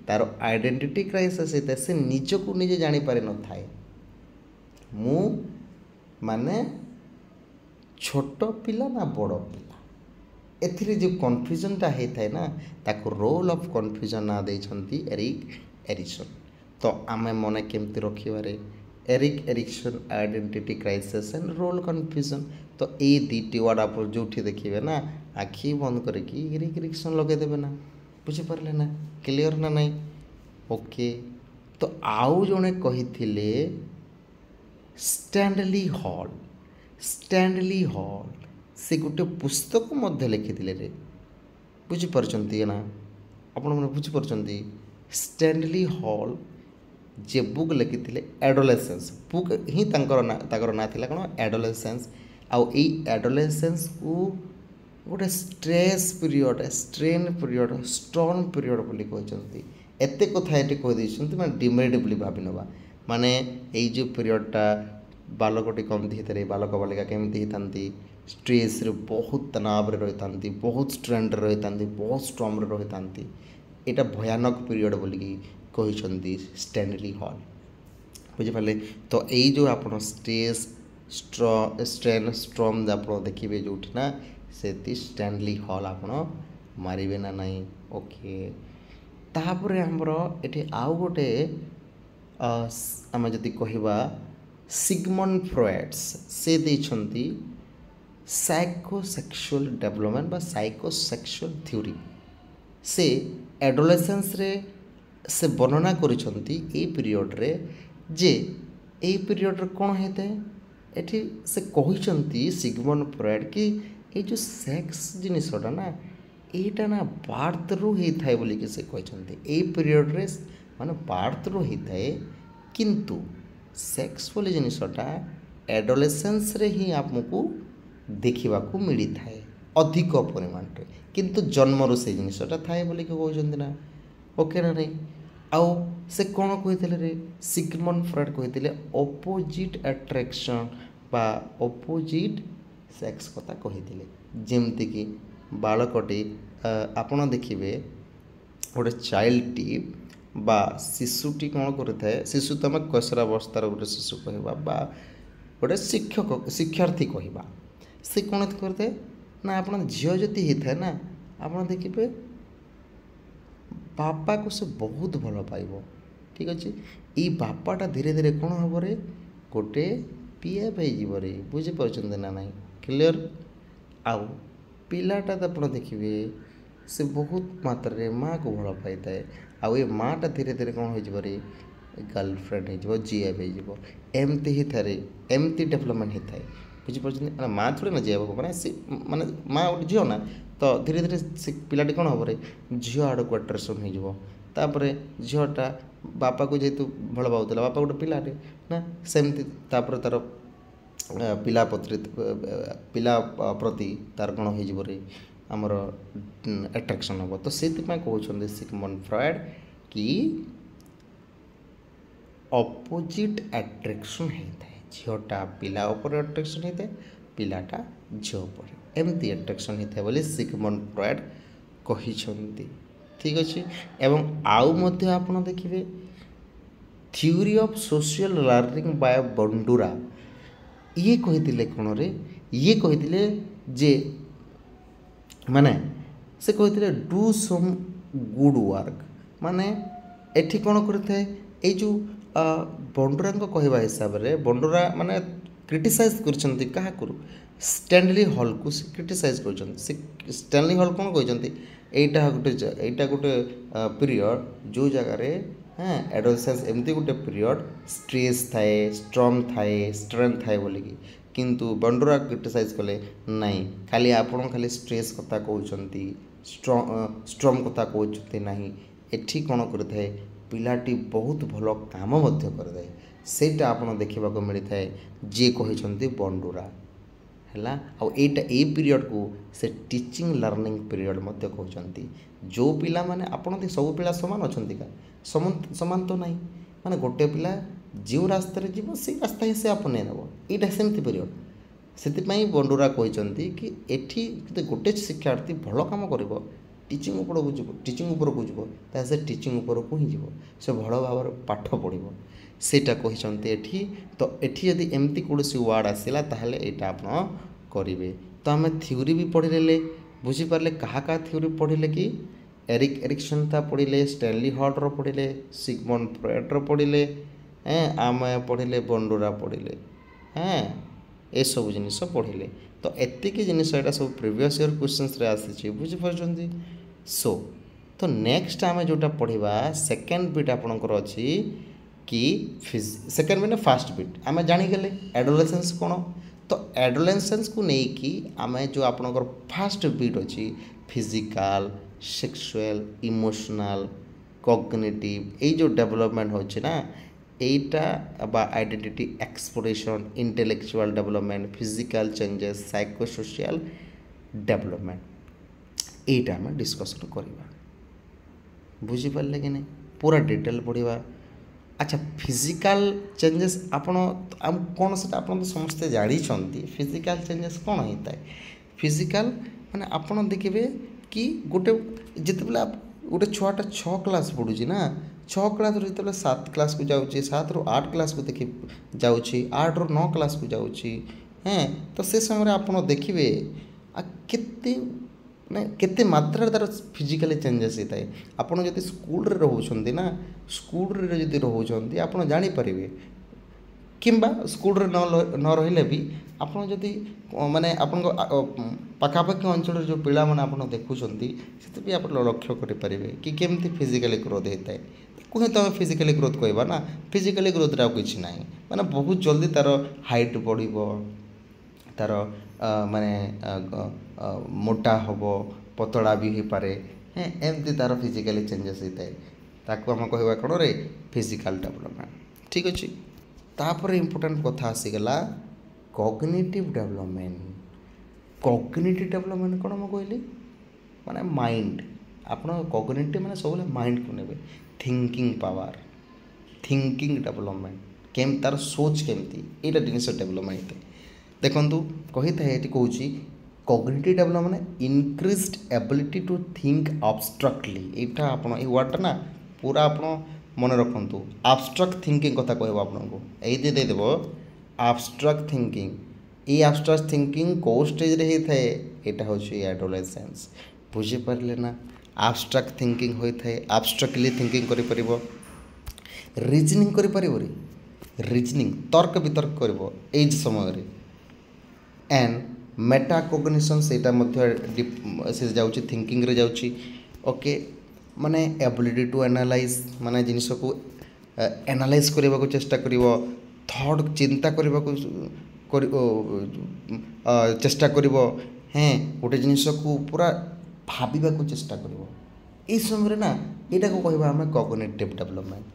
तार आइडेंटिटी क्राइसिस है से निजको निजे जानी पारे न थाए मु माने छोट पिला ना बड़ पिला एथिरे जो कन्फ्यूजनटा होता है ना ताको रोल ऑफ कन्फ्यूजन ना देइछंती एरिक एरिक्सन तो आमे मने केमती रखिबारे Erik Erikson identity crisis and role confusion तो ये दुईटी वर्ड आप जो देखिए ना आखि बंद करके एरिक एरिक्सन लगे देवे ना बुझिपारे ना क्लियर ना नहीं ओके तो आउ जने कही स्टैनली हॉल से गोटे पुस्तक मध्य लिखिले रे बुझिपारछंती ना आपण माने बुझिपारछंती स्टैनली हॉल जे बुक लिखिले एडोलेसेंस बुक ही ताकर ना थिला कोन एडोलेसेंस आउ ए एडोलेसेंस को गोटे stress period strain period storm period बोली कहते एते कथा ये कहीदे मैं डिमेरिटेबली भावी नवा माने यही जो पीरियडटा बालकटी कमती होता है बालक बालिका केमती होता स्ट्रेस रे बहुत तनाव रही था बहुत स्ट्रेन रही था बहुत स्ट्रॉम रही था यहाँ भयानक पीरियड बोलिकी कहते स्टैनली हॉल बुझिपारे तो यही जो आप स्ट्रेस स्ट्रेन स्ट्रॉम आप देखिए जो ना से स्टैनली हॉल आप मारे ना नहीं ओके तापर आमर ये आउ गोटे आम जदि कहवा सिगमंड फ्रॉयड्स से देइछंती साइकोसेक्सुअल डेवलपमेंट बा साइकोसेक्सुअल थ्योरी से एडोलेसेंस रे से वर्णना करिछंती ए पीरियड रे जे ए पीरियड रे कोन हेते एठी से कहिछंती सिगमंड फ्रॉयड कि ए जो सेक्स जिनिसटा ना एटा ना बार्थ रु ही थाए बोली कि से कहिछंती ए पीरियड रे माने बार्थ रु ही थाए किंतु सेक्स बोली जिनिसटा एडोलेसेंस रे ही आपको देखा मिली थाए अधिक परिमाण रे किंतु जन्मरू से जिनिसटा थाए बोली कि कहते ना ओके ना नहीं आउ से कौन कहते रे सिगमंड फ्रॉयड कहते अपोजिट अट्रैक्शन बा अपोजिट सेक्स कथा कहते जमती कि बालकटी आपण देखिए गोटे चाइल्डटी बा शिशुटी कौन करें शिशु तो आम कैशोरावस्थार गोटे शिशु कहवा गोटे शिक्षार्थी कहवा से कौन करते ना आप झील जदि होता है ना आप देखिए बापा को से बहुत भल पाइब ठीक अच्छे ये बापाटा धीरे धीरे कौन हम रे गोटे पीएफ हो बुझीपार ना ना क्लियर आउ पिलाटा तो आप देखिए से बहुत मात्रा माँ को भल पाई थाए आउ ये माँटा धीरे धीरे कौन हो गर्लफ्रेंड हो जीएफ हो एमती ही थारे एमती डेवलपमेंट होता है ବୁଝିପାରୁଛନ୍ତି ମାନେ ମା ଥୋଡ଼ି ନା ଝିଅ ହେବ ମାନେ ସେ ମାନେ ମା ଗୋଟେ ଝିଅ ନା ତ ଧୀରେ ଧୀରେ ସେ ପିଲାଟି କ'ଣ ହେବ ରେ ଝିଅ ଆଡ଼କୁ ଆଟ୍ରାକ୍ସନ୍ ହେଇଯିବ ତାପରେ ଝିଅଟା ବାପାକୁ ଯେହେତୁ ଭଲ ପାଉଥିଲା ବାପା ଗୋଟେ ପିଲାଟେ ନା ସେମିତି ତାପରେ ତାର ପିଲା ପ୍ରତି ତାର କ'ଣ ହେଇଯିବ ରେ ଆମର ଆଟ୍ରାକ୍ସନ୍ ହେବ ତ ସେଥିପାଇଁ କହୁଛନ୍ତି ସିଗମଣ୍ଡ ଫ୍ରଏଡ୍ କି ଅପୋଜିଟ୍ ଆଟ୍ରାକ୍ସନ୍ ହେଇଥାଏ ଝିଅଟା ପିଲା ଉପରେ ଆଟ୍ରାକ୍ସନ୍ ହେଇଥାଏ ପିଲାଟା ଝିଅ ଉପରେ ଏମିତି ଆଟ୍ରାକ୍ସନ୍ ହେଇଥାଏ ବୋଲି ସିଗମଣ୍ଡ ଫ୍ରଏଡ୍ କହିଛନ୍ତି ଠିକ୍ ଅଛି ଏବଂ ଆଉ ମଧ୍ୟ ଆପଣ ଦେଖିବେ ଥିଓରି ଅଫ୍ ସୋସିଆଲ୍ ଲର୍ଣ୍ଣିଂ ବାୟ ବଣ୍ଡୁରା ଇଏ କହିଥିଲେ କ'ଣରେ ଇଏ କହିଥିଲେ ଯେ ମାନେ ସେ କହିଥିଲେ ଡୁ ସମ୍ ଗୁଡ୍ ୱାର୍କ ମାନେ ଏଠି କ'ଣ କରିଥାଏ ଏଇ ଯେଉଁ ବଣ୍ଡୁରାଙ୍କ କହିବା ହିସାବରେ ବଣ୍ଡୁରା ମାନେ କ୍ରିଟିସାଇଜ୍ କରିଛନ୍ତି କାହାକୁ ଷ୍ଟାନଲି ହଲ୍କୁ ସେ କ୍ରିଟିସାଇଜ୍ କରିଛନ୍ତି ସେ ଷ୍ଟାନଲି ହଲ୍ କ'ଣ କହିଛନ୍ତି ଏଇଟା ଗୋଟେ ପିରିୟଡ଼ ଯେଉଁ ଜାଗାରେ ଆଡୋଲେସେନ୍ସ ଏମିତି ଗୋଟେ ପିରିୟଡ଼ ଷ୍ଟ୍ରେସ୍ ଥାଏ ଷ୍ଟ୍ରଙ୍ଗ ଥାଏ ଷ୍ଟ୍ରେନ୍ଥ ଥାଏ ବୋଲିକି କିନ୍ତୁ ବଣ୍ଡୁରା କ୍ରିଟିସାଇଜ୍ କଲେ ନାହିଁ ଖାଲି ଆପଣ ଖାଲି ଷ୍ଟ୍ରେସ୍ କଥା କହୁଛନ୍ତି ଷ୍ଟ୍ରଙ୍ଗ କଥା କହୁଛନ୍ତି ନାହିଁ ଏଠି କ'ଣ କରିଥାଏ ପିଲାଟି ବହୁତ ଭଲ କାମ ମଧ୍ୟ କରିଥାଏ ସେଇଟା ଆପଣ ଦେଖିବାକୁ ମିଳିଥାଏ ଯିଏ କହିଛନ୍ତି ବଣ୍ଡୁରା ହେଲା ଆଉ ଏଇ ପିରିୟଡ଼କୁ ସେ ଟିଚିଂ ଲର୍ଣ୍ଣିଂ ପିରିୟଡ଼ ମଧ୍ୟ କହୁଛନ୍ତି ଯେଉଁ ପିଲାମାନେ ଆପଣ ସବୁ ପିଲା ସମାନ ଅଛନ୍ତି କା ସମାନ ତ ନାହିଁ ମାନେ ଗୋଟେ ପିଲା ଯେଉଁ ରାସ୍ତାରେ ଯିବ ସେଇ ରାସ୍ତା ହିଁ ସେ ଆପଣେଇ ନେବ ଏଇଟା ସେମିତି ପିରିୟଡ଼ ସେଥିପାଇଁ ବଣ୍ଡୁରା କହିଛନ୍ତି କି ଏଠି ଯଦି ଗୋଟେ ଶିକ୍ଷାର୍ଥୀ ଭଲ କାମ କରିବ ଟିଚିଂ ଉପରକୁ ଯିବ ତାହେଲେ ସେ ଟିଚିଂ ଉପରକୁ ହିଁ ଯିବ ସେ ଭଲ ଭାବରେ ପାଠ ପଢ଼ିବ ସେଇଟା କହିଛନ୍ତି ଏଠି ତ ଏଠି ଯଦି ଏମିତି କୌଣସି ୱାର୍ଡ଼ ଆସିଲା ତାହେଲେ ଏଇଟା ଆପଣ କରିବେ ତ ଆମେ ଥିଓରି ବି ପଢ଼ିଲେ ବୁଝିପାରିଲେ କାହା ଥିଓରି ପଢ଼ିଲେ କି ଏରିକ୍ସନ୍ ତା ପଢ଼ିଲେ ଷ୍ଟାନଲି ହଲ୍ର ପଢ଼ିଲେ ସିଗମଣ୍ଡ ଫ୍ରଏଡ୍ର ପଢ଼ିଲେ ଆମେ ପଢ଼ିଲେ ବଣ୍ଡୁରା ପଢ଼ିଲେ ଏସବୁ ଜିନିଷ ପଢ଼ିଲେ ତ ଏତିକି ଜିନିଷ ଏଇଟା ସବୁ ପ୍ରିଭିୟସ୍ ଇୟର୍ କ୍ୱେଶ୍ଚନ୍ସରେ ଆସିଛି ବୁଝିପାରୁଛନ୍ତି ସୋ ତ ନେକ୍ସଟ ଆମେ ଯେଉଁଟା ପଢ଼ିବା ସେକେଣ୍ଡ ବିଟ୍ ଆପଣଙ୍କର ଅଛି कि सेकेंड बिट फास्ट बिट आम जाणीगले एडोलेसेंस कौन तो एडोलेसेंस को लेकिन आम जो आपणकर फास्ट बिट अच्छी फिजिकल सेक्सुअल इमोशनल कॉग्निटिव ये जो डेवलपमेंट होची ना एटा बा identity exploration intellectual development physical changes psychosocial development एटा आम डिस्कसन करवा बुझीपारे कि नहीं पूरा डिटेल पढ़ा अच्छा फिजिकल चेंजेस आपण कौन से आप समस्ते जानते फिजिकल चेंजेस कौन होता है फिजिकल माने आपण देखिए कि गोटे जिते आप गोटे छुआटा 6 क्लास पढ़ुची ना 6 क्लास जो 7 क्लास को जाऊँगी 7 ରୁ 8 क्लास को देखिए जाऊँगी 8 ରୁ 9 क्लास को जाऊँगी तो से समय आप देखिए केते केते मात्रा तार फिजिकली चेंजेस होता है आपड़ जब स्कूल रोचे ना स्कूल जब रोचे आप जापर कि स्कूल न रही भी आपड़ जदि माने आपण पाखापाखि अंचल जो पिला माने आपण देखुं से भी आप लक्ष्य करेंगे कि केमती फिजिकली ग्रोथ होता है कहीं तो फिजिकली ग्रोथ कहवा ना फिजिकली ग्रोथ कि ना माने बहुत जल्दी तार हाइट बढ़ तार माने मोटा हम पतला भी हो पारे एमती तार फिजिकली चेंजेस होता है ताकू आम कहवा कौन रे फिजिकल डेवलपमेंट ठीक अच्छे तापर इम्पोर्टेंट कथा आसीगला कॉग्निटिव डेवलपमेंट कौन मैं कहली माने माइंड आप कॉग्निटिव माने सब माइंड को नेबे थिंकिंग पावर थिंकिंग डेवलपमेंट केम तार सोच केमती एटा जिनिस डेवलपमेंट होता है देखु कही था ये कौन cognitive development increased ability to think abstractly यहाँ आप वार्डटा ना पूरा आप मन रखु अब्स्ट्रक्ट थिंकिंग कथा कह आपको ये देदेव अब्स्ट्रक्ट थिंकिंग ये अब्स्ट्रक्ट थिंकिंग कौ स्टेज रे होता है यहाँ हूँ एडोलेसेंस बुझीपारे ना अब्स्ट्रक्ट थिंकिंग होता है अब्स्ट्रक्टली थिंकिंग कर रिजनिंग कर रिजनिंग तर्क वितर्क कर समय एंड मेटाकोग्निशन से जाऊँगी थिंकिंग रे जाऊँगी ओके माने एबिलिटी टू एनालाइज माने जिनिस को एनालाइज करने को चेष्टा करिवो थॉट चिंता करने को ଚେଷ୍ଟା କରିବ। হ্যাঁ ଗୋଟେ ଜିନିଷକୁ ପୁରା ଭାବିବାକୁ ଚେଷ୍ଟା କରିବ। এই ସମୟରେ ନା ଏଇଟାକୁ କହିବା ଆମେ କଗ୍ନିଟିଭ୍ ଡେଭଲପମେଣ୍ଟ।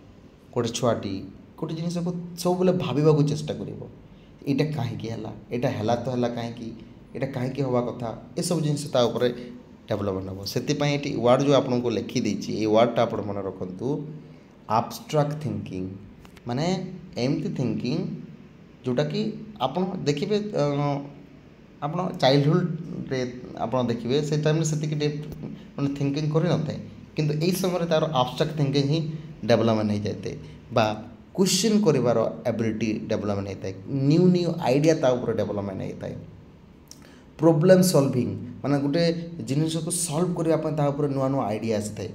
ଗୋଟେ ଛୁଆଟି ଗୋଟେ ଜିନିଷକୁ ସବୁବେଳେ ଭାବିବାକୁ ଚେଷ୍ଟା କରିବ, ଏଇଟା କାହିଁକି ହେଲା, ଏଇଟା ହେଲା ତ ହେଲା କାହିଁକି, ଏଇଟା କାହିଁକି ହେବା କଥା, ଏସବୁ ଜିନିଷ ତା ଉପରେ ଡେଭଲପମେଣ୍ଟ ହେବ। ସେଥିପାଇଁ ଏଠି ୱାର୍ଡ଼ ଯେଉଁ ଆପଣଙ୍କୁ ଲେଖିଦେଇଛି ଏଇ ୱାର୍ଡ଼ଟା ଆପଣ ମନେ ରଖନ୍ତୁ, ଆବଷ୍ଟ୍ରାକ୍ଟ ଥିଙ୍କିଂ। ମାନେ ଏମିତି ଥିଙ୍କିଂ ଯେଉଁଟାକି ଆପଣ ଦେଖିବେ ଆପଣ ଚାଇଲ୍ଡହୁଡ଼ରେ ଆପଣ ଦେଖିବେ ସେ ଟାଇମ୍ରେ ସେତିକି ମାନେ ଥିଙ୍କିଂ କରିନଥାଏ, କିନ୍ତୁ ଏହି ସମୟରେ ତା'ର ଆବଷ୍ଟ୍ରାକ୍ଟ ଥିଙ୍କିଂ ହିଁ ଡେଭଲପମେଣ୍ଟ ହୋଇଯାଇଥାଏ ବା କ୍ୱେଶ୍ଚିନ୍ କରିବାର ଏବିଲିଟି ଡେଭଲପମେଣ୍ଟ ହୋଇଥାଏ, ନ୍ୟୁ ଆଇଡ଼ିଆ ତା ଉପରେ ଡେଭଲପମେଣ୍ଟ ହୋଇଥାଏ। ପ୍ରୋବ୍ଲେମ୍ ସଲଭିଂ ମାନେ ଗୋଟେ ଜିନିଷକୁ ସଲ୍ଭ କରିବା ପାଇଁ ତା ଉପରେ ନୂଆ ନୂଆ ଆଇଡ଼ିଆ ଆସିଥାଏ,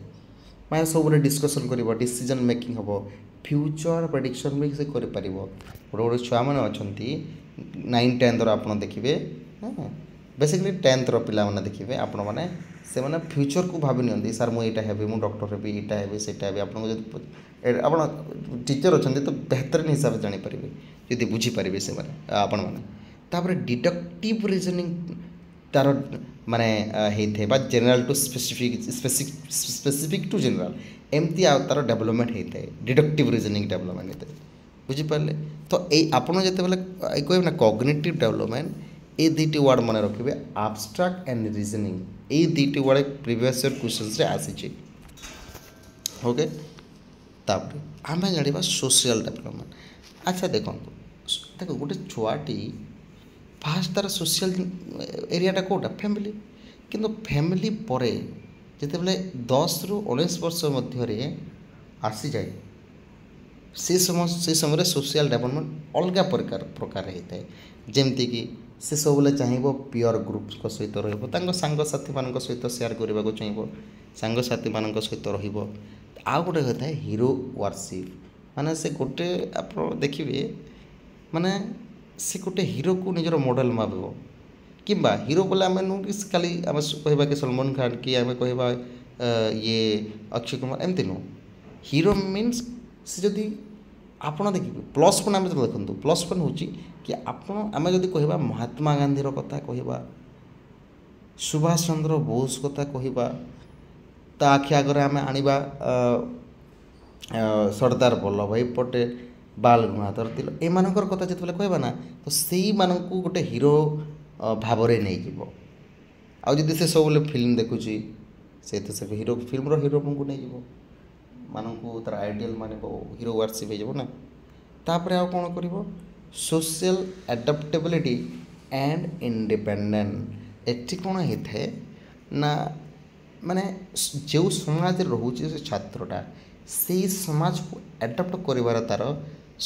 ମାନେ ସବୁବେଳେ ଡିସ୍କସନ୍ କରିବ, ଡିସିଜନ୍ ମେକିଂ ହେବ, ଫ୍ୟୁଚର୍ ପ୍ରେଡ଼ିକ୍ସନ୍ ବି ସେ କରିପାରିବ। ଗୋଟେ ଗୋଟେ ଛୁଆମାନେ ଅଛନ୍ତି 9-10ର ଆପଣ ଦେଖିବେ, ହଁ ବେସିକାଲି 10ର ପିଲାମାନେ ଦେଖିବେ ଆପଣମାନେ, ସେମାନେ ଫ୍ୟୁଚର୍କୁ ଭାବି ନିଅନ୍ତି, ସାର୍ ମୁଁ ଏଇଟା ହେବି, ମୁଁ ଡକ୍ଟର ହେବି, ଏଇଟା ହେବି, ସେଇଟା ହେବି। ଆପଣଙ୍କୁ ଯଦି ଆପଣ ଟିଚର୍ ଅଛନ୍ତି ତ ବେହତରିନ ହିସାବରେ ଜାଣିପାରିବେ ଯଦି ବୁଝିପାରିବେ ସେମାନେ ଆପଣମାନେ। ତାପରେ ଡିଡକ୍ଟିଭ୍ ରିଜନିଂ ତାର ମାନେ ହେଇଥାଏ ବା general to specific to general, ଏମିତି ଆଉ ତାର ଡେଭଲପମେଣ୍ଟ ହେଇଥାଏ, ଡିଡକ୍ଟିଭ୍ ରିଜନିଂ ଡେଭଲପମେଣ୍ଟ ହେଇଥାଏ। ବୁଝିପାରିଲେ? ତ ଏଇ ଆପଣ ଯେତେବେଳେ କହିବେ ନା କଗ୍ନିଟିଭ୍ ଡେଭଲପମେଣ୍ଟ, এই দুইটি ওয়ার্ড মনে রাখবে, আবস্ট্রাক্ট অ্যান্ড রিজনিং, এই দুইটি ওয়ার্ড প্রিভিয়স ইয়ার কোশ্চেন্সরে আসিছে। ওকে, তারপরে আমি জাঁয়া সোশিয়াল ডেভলপমেন্ট। আচ্ছা দেখুন, দেখো গোটে ছুয়াটি ফার্স্ট তার সোশিয়াল এরিয়াটা কোটা ফ্যামিলি, কিন্তু ফ্যামিলি পরে যেতবে 10ରୁ 19 ବର୍ଷ ମଧ୍ୟରେ ଆସିଯାଏ ସେ ସମୟରେ ସୋସିଆଲ ଡେଭଲପମେଣ୍ଟ ଅଲଗା ପ୍ରକାର ହେଇଥାଏ। ଯେମିତିକି ସେ ସବୁବେଳେ ଚାହିଁବ ପିଅର୍ ଗ୍ରୁପ୍ଙ୍କ ସହିତ ରହିବ, ତାଙ୍କ ସାଙ୍ଗସାଥିମାନଙ୍କ ସହିତ ସେୟାର କରିବାକୁ ଚାହିଁବ, ସାଙ୍ଗସାଥିମାନଙ୍କ ସହିତ ରହିବ। ଆଉ ଗୋଟେ ହୋଇଥାଏ ହିରୋ ୱାର୍ସିପ୍, ମାନେ ସେ ଗୋଟେ ଆପଣ ଦେଖିବେ ମାନେ ସେ ଗୋଟେ ହିରୋକୁ ନିଜର ମଡ଼େଲ୍ ଭାବିବ, କିମ୍ବା ହିରୋ ବୋଲେ ଆମେ ନୁହେଁ କି ଖାଲି ଆମେ କହିବା କି ସଲମାନ ଖାନ, କି ଆମେ କହିବା ଇଏ ଅକ୍ଷୟ କୁମାର, ଏମିତି ନୁହଁ। ହିରୋ ମିନ୍ସ ସେ ଯଦି ଆପଣ ଦେଖିବେ ପ୍ଲସ୍ ପଏଣ୍ଟ ଆମେ ଦେଖନ୍ତୁ, ପ୍ଲସ୍ ପଏଣ୍ଟ ହେଉଛି କି ଆମେ ଯଦି କହିବା ମହାତ୍ମା ଗାନ୍ଧୀର କଥା କହିବା, ସୁଭାଷ ଚନ୍ଦ୍ର ବୋଷ କଥା କହିବା, ତା ଆଖି ଆଗରେ ଆମେ ଆଣିବା ସର୍ଦ୍ଦାର ବଲ୍ଲଭ ଭାଇ ପଟେଲ, ବାଲ ଗଙ୍ଗାଧର ତିଲକ, ଏମାନଙ୍କର କଥା ଯେତେବେଳେ କହିବା ନା, ତ ସେଇମାନଙ୍କୁ ଗୋଟେ ହିରୋ ଭାବରେ ନେଇଯିବ। ଆଉ ଯଦି ସେ ସବୁବେଳେ ଫିଲ୍ମ ଦେଖୁଛି, ସେ ତ ସେ ଫିଲ୍ମର ହିରୋଙ୍କୁ ନେଇଯିବ, ମାନଙ୍କୁ ତାର ଆଇଡ଼ିଆଲ୍ ମାନିବ, ହିରୋ ୱାର୍ସିପ୍ ହେଇଯିବ ନା। ତାପରେ ଆଉ କ'ଣ କରିବ, ସୋସିଆଲ ଆଡାପ୍ଟେବିଲିଟି ଆଣ୍ଡ ଇଣ୍ଡିପେଣ୍ଡେଣ୍ଟ। ଏଠି କ'ଣ ହେଇଥାଏ ନା, ମାନେ ଯେଉଁ ସମାଜରେ ରହୁଛି ସେ ଛାତ୍ରଟା, ସେଇ ସମାଜକୁ ଆଡପ୍ଟ କରିବାର ତା'ର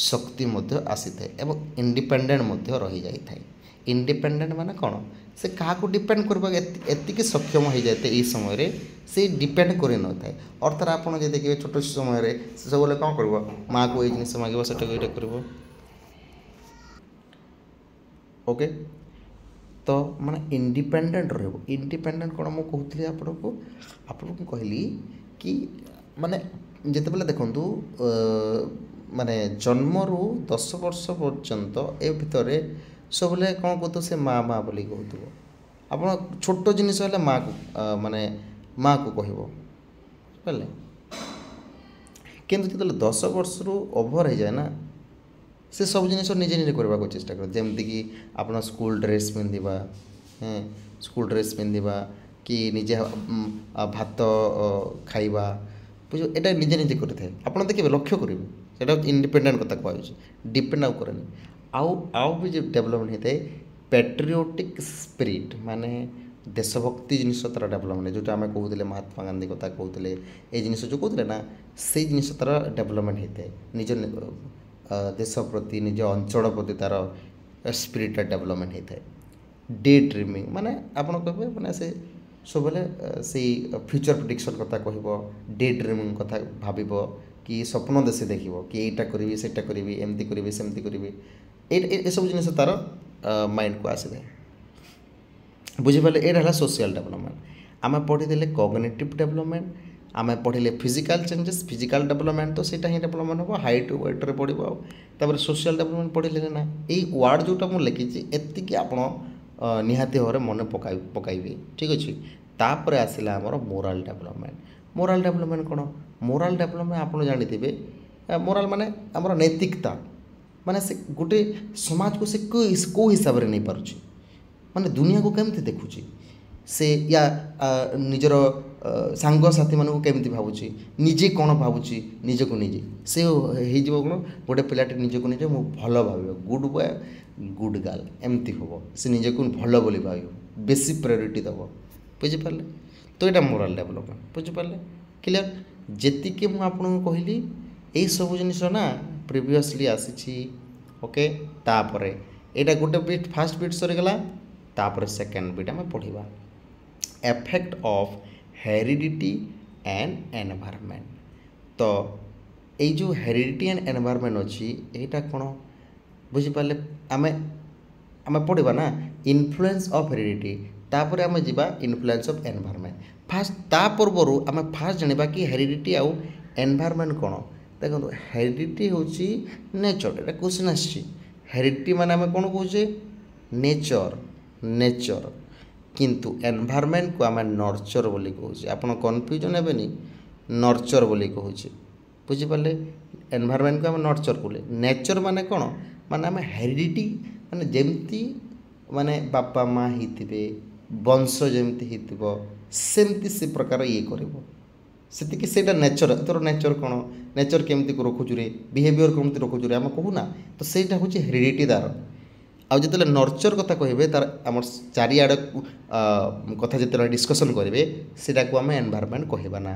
ଶକ୍ତି ମଧ୍ୟ ଆସିଥାଏ ଏବଂ ଇଣ୍ଡିପେଣ୍ଡେଣ୍ଟ ମଧ୍ୟ ରହିଯାଇଥାଏ। ଇଣ୍ଡିପେଣ୍ଡେଣ୍ଟ ମାନେ କ'ଣ, ସେ କାହାକୁ ଡିପେଣ୍ଡ କରିବାକୁ ଏତିକି ସକ୍ଷମ ହୋଇଯାଇଥାଏ ଏଇ ସମୟରେ, ସେ ଡିପେଣ୍ଡ କରିନଥାଏ। ଅର୍ଥାତ୍ ଆପଣ ଯଦି ଦେଖିବେ ଛୋଟ ସମୟରେ ସେ ସବୁବେଳେ କ'ଣ କରିବ, ମାଆକୁ ଏଇ ଜିନିଷ ମାଗିବ, ସେଟାକୁ ଏଇଟା କରିବ। ଓକେ, ତ ମାନେ ଇଣ୍ଡିପେଣ୍ଡେଣ୍ଟ ରହିବ। ଇଣ୍ଡିପେଣ୍ଡେଣ୍ଟ କ'ଣ ମୁଁ କହୁଥିଲି ଆପଣଙ୍କୁ କହିଲି କି ମାନେ ଯେତେବେଳେ ଦେଖନ୍ତୁ ମାନେ ଜନ୍ମରୁ 10 ବର୍ଷ ପର୍ଯ୍ୟନ୍ତ ଏ ଭିତରେ ସବୁବେଳେ କ'ଣ କହୁଥିବ, ସେ ମା ବୋଲି କହୁଥିବ। ଆପଣ ଛୋଟ ଜିନିଷ ହେଲେ ମାନେ ମାଆକୁ କହିବ, ବୁଝିପାରିଲେ? କିନ୍ତୁ ଯେତେବେଳେ 10 ବର୍ଷରୁ ଓଭର ହେଇଯାଏ ନା, ସେ ସବୁ ଜିନିଷ ନିଜେ ନିଜେ କରିବାକୁ ଚେଷ୍ଟା କରେ। ଯେମିତିକି ଆପଣ ସ୍କୁଲ ଡ୍ରେସ୍ ପିନ୍ଧିବା, ସ୍କୁଲ ଡ୍ରେସ୍ ପିନ୍ଧିବା, କି ନିଜେ ଭାତ ଖାଇବା, ବୁଝ, ଏଇଟା ନିଜେ ନିଜେ କରିଥାଏ। ଆପଣ ଦେଖିବେ, ଲକ୍ଷ୍ୟ କରିବେ, ସେଇଟା ଇଣ୍ଡିପେଣ୍ଡେଣ୍ଟ କଥା କୁହାଯାଉଛି, ଡିପେଣ୍ଡ ଆଉ କରେନି। ଆଉ ବି ଯେଉଁ ଡେଭଲପମେଣ୍ଟ ହେଇଥାଏ ପ୍ୟାଟ୍ରିଓଟିକ୍ ସ୍ପିରିଟ୍, ମାନେ ଦେଶଭକ୍ତି ଜିନିଷ ତା'ର ଡେଭଲପମେଣ୍ଟ, ଯେଉଁଟା ଆମେ କହୁଥିଲେ ମହାତ୍ମା ଗାନ୍ଧୀ କଥା କହୁଥିଲେ, ଏଇ ଜିନିଷ ଯେଉଁ କହୁଥିଲେ ନା, ସେଇ ଜିନିଷ ତା'ର ଡେଭଲପମେଣ୍ଟ ହେଇଥାଏ। ନିଜ ଦେଶ ପ୍ରତି, ନିଜ ଅଞ୍ଚଳ ପ୍ରତି ତା'ର ସ୍ପିରିଟ୍ଟା ଡେଭଲପମେଣ୍ଟ ହେଇଥାଏ। ଡେ ଡ୍ରିମିଂ ମାନେ ଆପଣ କହିବେ ମାନେ ସେ ସବୁବେଳେ ସେଇ ଫ୍ୟୁଚର୍ ପ୍ରେଡ଼ିକ୍ସନ୍ କଥା କହିବ, ଡେ ଡ୍ରିମିଂ କଥା ଭାବିବ, କି ସ୍ୱପ୍ନ ଦେଶେ ଦେଖିବ କି ଏଇଟା କରିବି, ସେଇଟା କରିବି, ଏମିତି କରିବି, ସେମିତି କରିବି, ଏସବୁ ଜିନିଷ ତା'ର ମାଇଣ୍ଡକୁ ଆସିଥାଏ। ବୁଝିପାରିଲେ? ଏଇଟା ହେଲା ସୋସିଆଲ ଡେଭଲପମେଣ୍ଟ। ଆମେ ପଢ଼ିଦେଲେ କଗ୍ନିଟିଭ୍ ଡେଭଲପମେଣ୍ଟ, आम पढ़े फिजिकल चेंजेस फिजिकल डेवलपमेंट तो सेटा ही डेवलपमेंट हम हाइट वेट्रे पड़ो आपर सोशल डेवलपमेंट पढ़े ना यही वार्ड जोटा मुझे लिखी एतिक आप निहाती भाव में मन पकाइबे ठीक अच्छे तापर आसला आमर मोराल डेवलपमेंट कौन मोराल डेवलपमेंट आप जानते मोराल माने आमर नैतिकता माने से गोटे समाज को से कौ हिसाब से नहीं पारुछि माने दुनिया को केमती देखुछि से या निजर सांग साथी मानू केमती भावुछि निजे कौन भावुछि निजको निजे से हो कौन गोटे पिलाटे निजको निजे मु भल भाव गुड बॉय गुड गर्ल एमती हम से निजको भल बोली भाव बेसी प्रायोरिटी दब बुझिपारे तो यहाँ मोराल डेवलपमेंट बुझिपारे क्लियर जेतिके मु आपको कहली यही सब जिनिस ना प्रिवियसली आसी ओके तापर यहाँ गोटे बिट फास्ट बिट सरीगला तापर सेकेंड बिट आम पढ़ा effect of heredity and environment तो ये जो हेरिडिटी एंड एनवायरनमेंट अच्छी यहाँ कौन बुझिपारे आम आम पढ़ा ना इन्फ्लुएंस ऑफ हेरिडिटी तापर आम जा इन्फ्लुएंस ऑफ एनवायरनमेंट फास्ट ता पूर्व आम फास्ट जाना कि हेरिडिटी आउ एनवायरनमेंट कौन देखो हेरिडिटी हूँ नेचर एटा क्वेश्चन आसी हेरिडिटी माने आम कौन कहे नेचर नेचर किंतु एनवायरनमेंट को आम नर्चर बोली कहूँ आपन कन्फ्यूजन हेनी नर्चर बोली कहूँ बुझिपारे एनवायरनमेंट को आम नर्चर कहले नेचर माने कौन माने आम हेरिडिटी माने जेमती माने बापा माँ ही वंश जमती सेमती से प्रकार ये करिवो सेतिकी सेटा नेचर तोर नेचर कौन नेचर केमती को रखुचु रे बिहेवियर केमती रखुचु रे आम कहूना तो सेटा हूँ हेरिडिटी तार आउ जो नर्चर कथा कहे तार आम चारिआड़ कथा जो डिस्कसन करेंगे सेटा को आम एनवायरनमेंट कहबा ना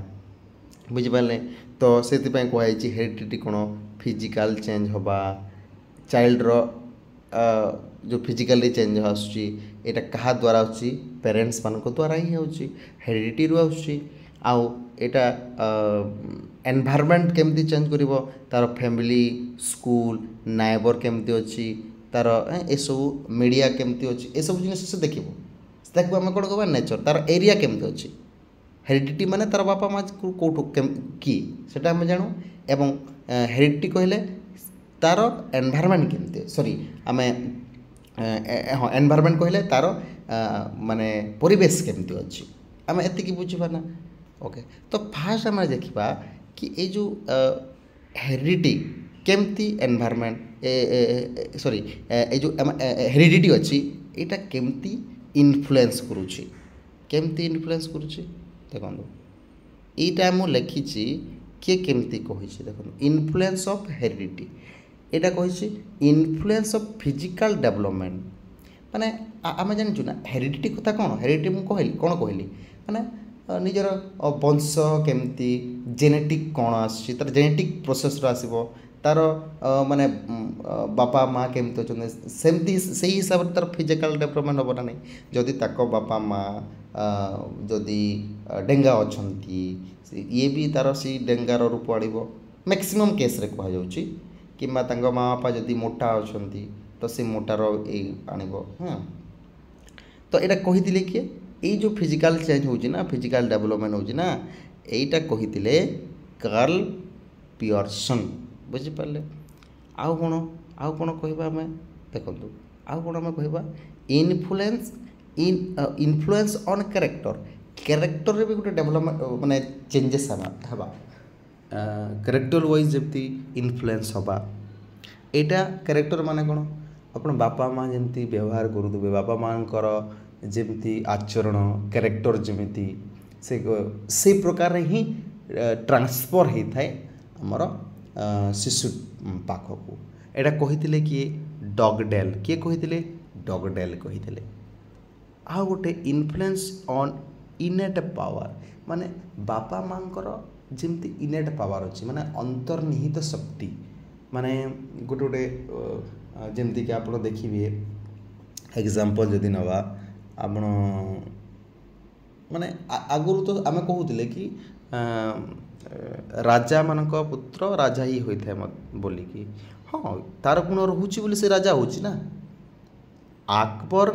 बुझिपारे तो से कहुई हेरिडिटी कौन फिजिकल चेंज हवा चाइल्डर जो फिजिकली चेंज आसूँ यहाँ क्या द्वारा आसूँ पेरेंट्स मान द्वारा ही आसूँ हेरिडिटी रू आसूँ आउ एटा एनवायरनमेंट केमती चेंज करिवो तार फैमिली स्कूल नाइबर केमती अच्छी तार ए सब मीडिया केमती अच्छी ए सब जिनिस से देखिबो ताकू आम कौन कहबा नेचर तार एरिया केमती अच्छी हेरिडिटी माने तार बापा माँ कौटू किए सेटा आम जानू एवं हेरिडिटी कहले तार एनवायरनमेंट केमती सॉरी आम हाँ एनवायरनमेंट कहले तार माने परिवेश केमती अच्छी आम एतिकी बुझिबा ना ओके तो फास्ट आम देखा कि ये जो हेरिडिटी केमती एनवायरनमेंट सॉरी ये जो हेरिडिटी अच्छी यहाँ केमती इन्फ्लुएंस करुच्ची केमती इन्फ्लुएंस करुच्ची देखो यहाँ मुझे लिखी किए केमती कही देखो इन्फ्लुएंस ऑफ हेरिडिटी यहाँ कही इन्फ्लुएंस ऑफ फिजिकल डेवलपमेंट माने आम जानचु ना हेरिडिटी कथा कौन हेरिडिटी मुझे कहली कौन कहली माने निजर वंश केमती जेनेटिक कौन आसछि तार जेनेटिक प्रोसेस आसो तार माने बापा माँ केमती अच्छा सेमती से हिसाब से तार फिजिकल डेवलपमेंट हम ना नहीं जदि ताक बापा माँ जदि डेंगा अच्छा ये भी तार सी डेंगार रूप आड़ो मैक्सिमम केस रे कह जाउछि किंबा तांको माँ बापा जदि मोटा अच्छा तो सी मोटार ये आनिबो हाँ तो यहाँ कही किए ये जो फिजिकल चेंज होना फिजिकल डेवलपमेंट होना यहीटा कही कार्ल पियर्सन बुझिपारे आउ कौन कहवा आम देखूँ आउ कौन आम कहवा इन्फ्लुएंस ऑन कैरेक्टर भी गोटे डेवलपमेंट माने चेंजेस हवा कैरेक्टर वाइज जमती इन्फ्लुएंस हवा यहाँ कैरेक्टर माने कौन अपन बापा माँ जमती व्यवहार करुवे बापा माँकर जमती आचरण कैरेक्टर जमिति से प्रकार ही ट्रांसफर होता है आमर शिशु पाखक एटा कही किए डगडेल किए कही डगडेल कही आ गोटे इन्फ्लुएंस ऑन इनेट पावर माने बापा माँकर जमती इनेट पावर अच्छी माने अंतर्निहित शक्ति माने गोटे गोटे जमती कि आप देखिए एग्जांपल जदि नवा आपण माने आगुरी तो आम कहूले कि राजा मानक पुत्र राजा ही होता है बोलिकी हाँ तार गुण रोचे बोली से राजा होची ना अकबर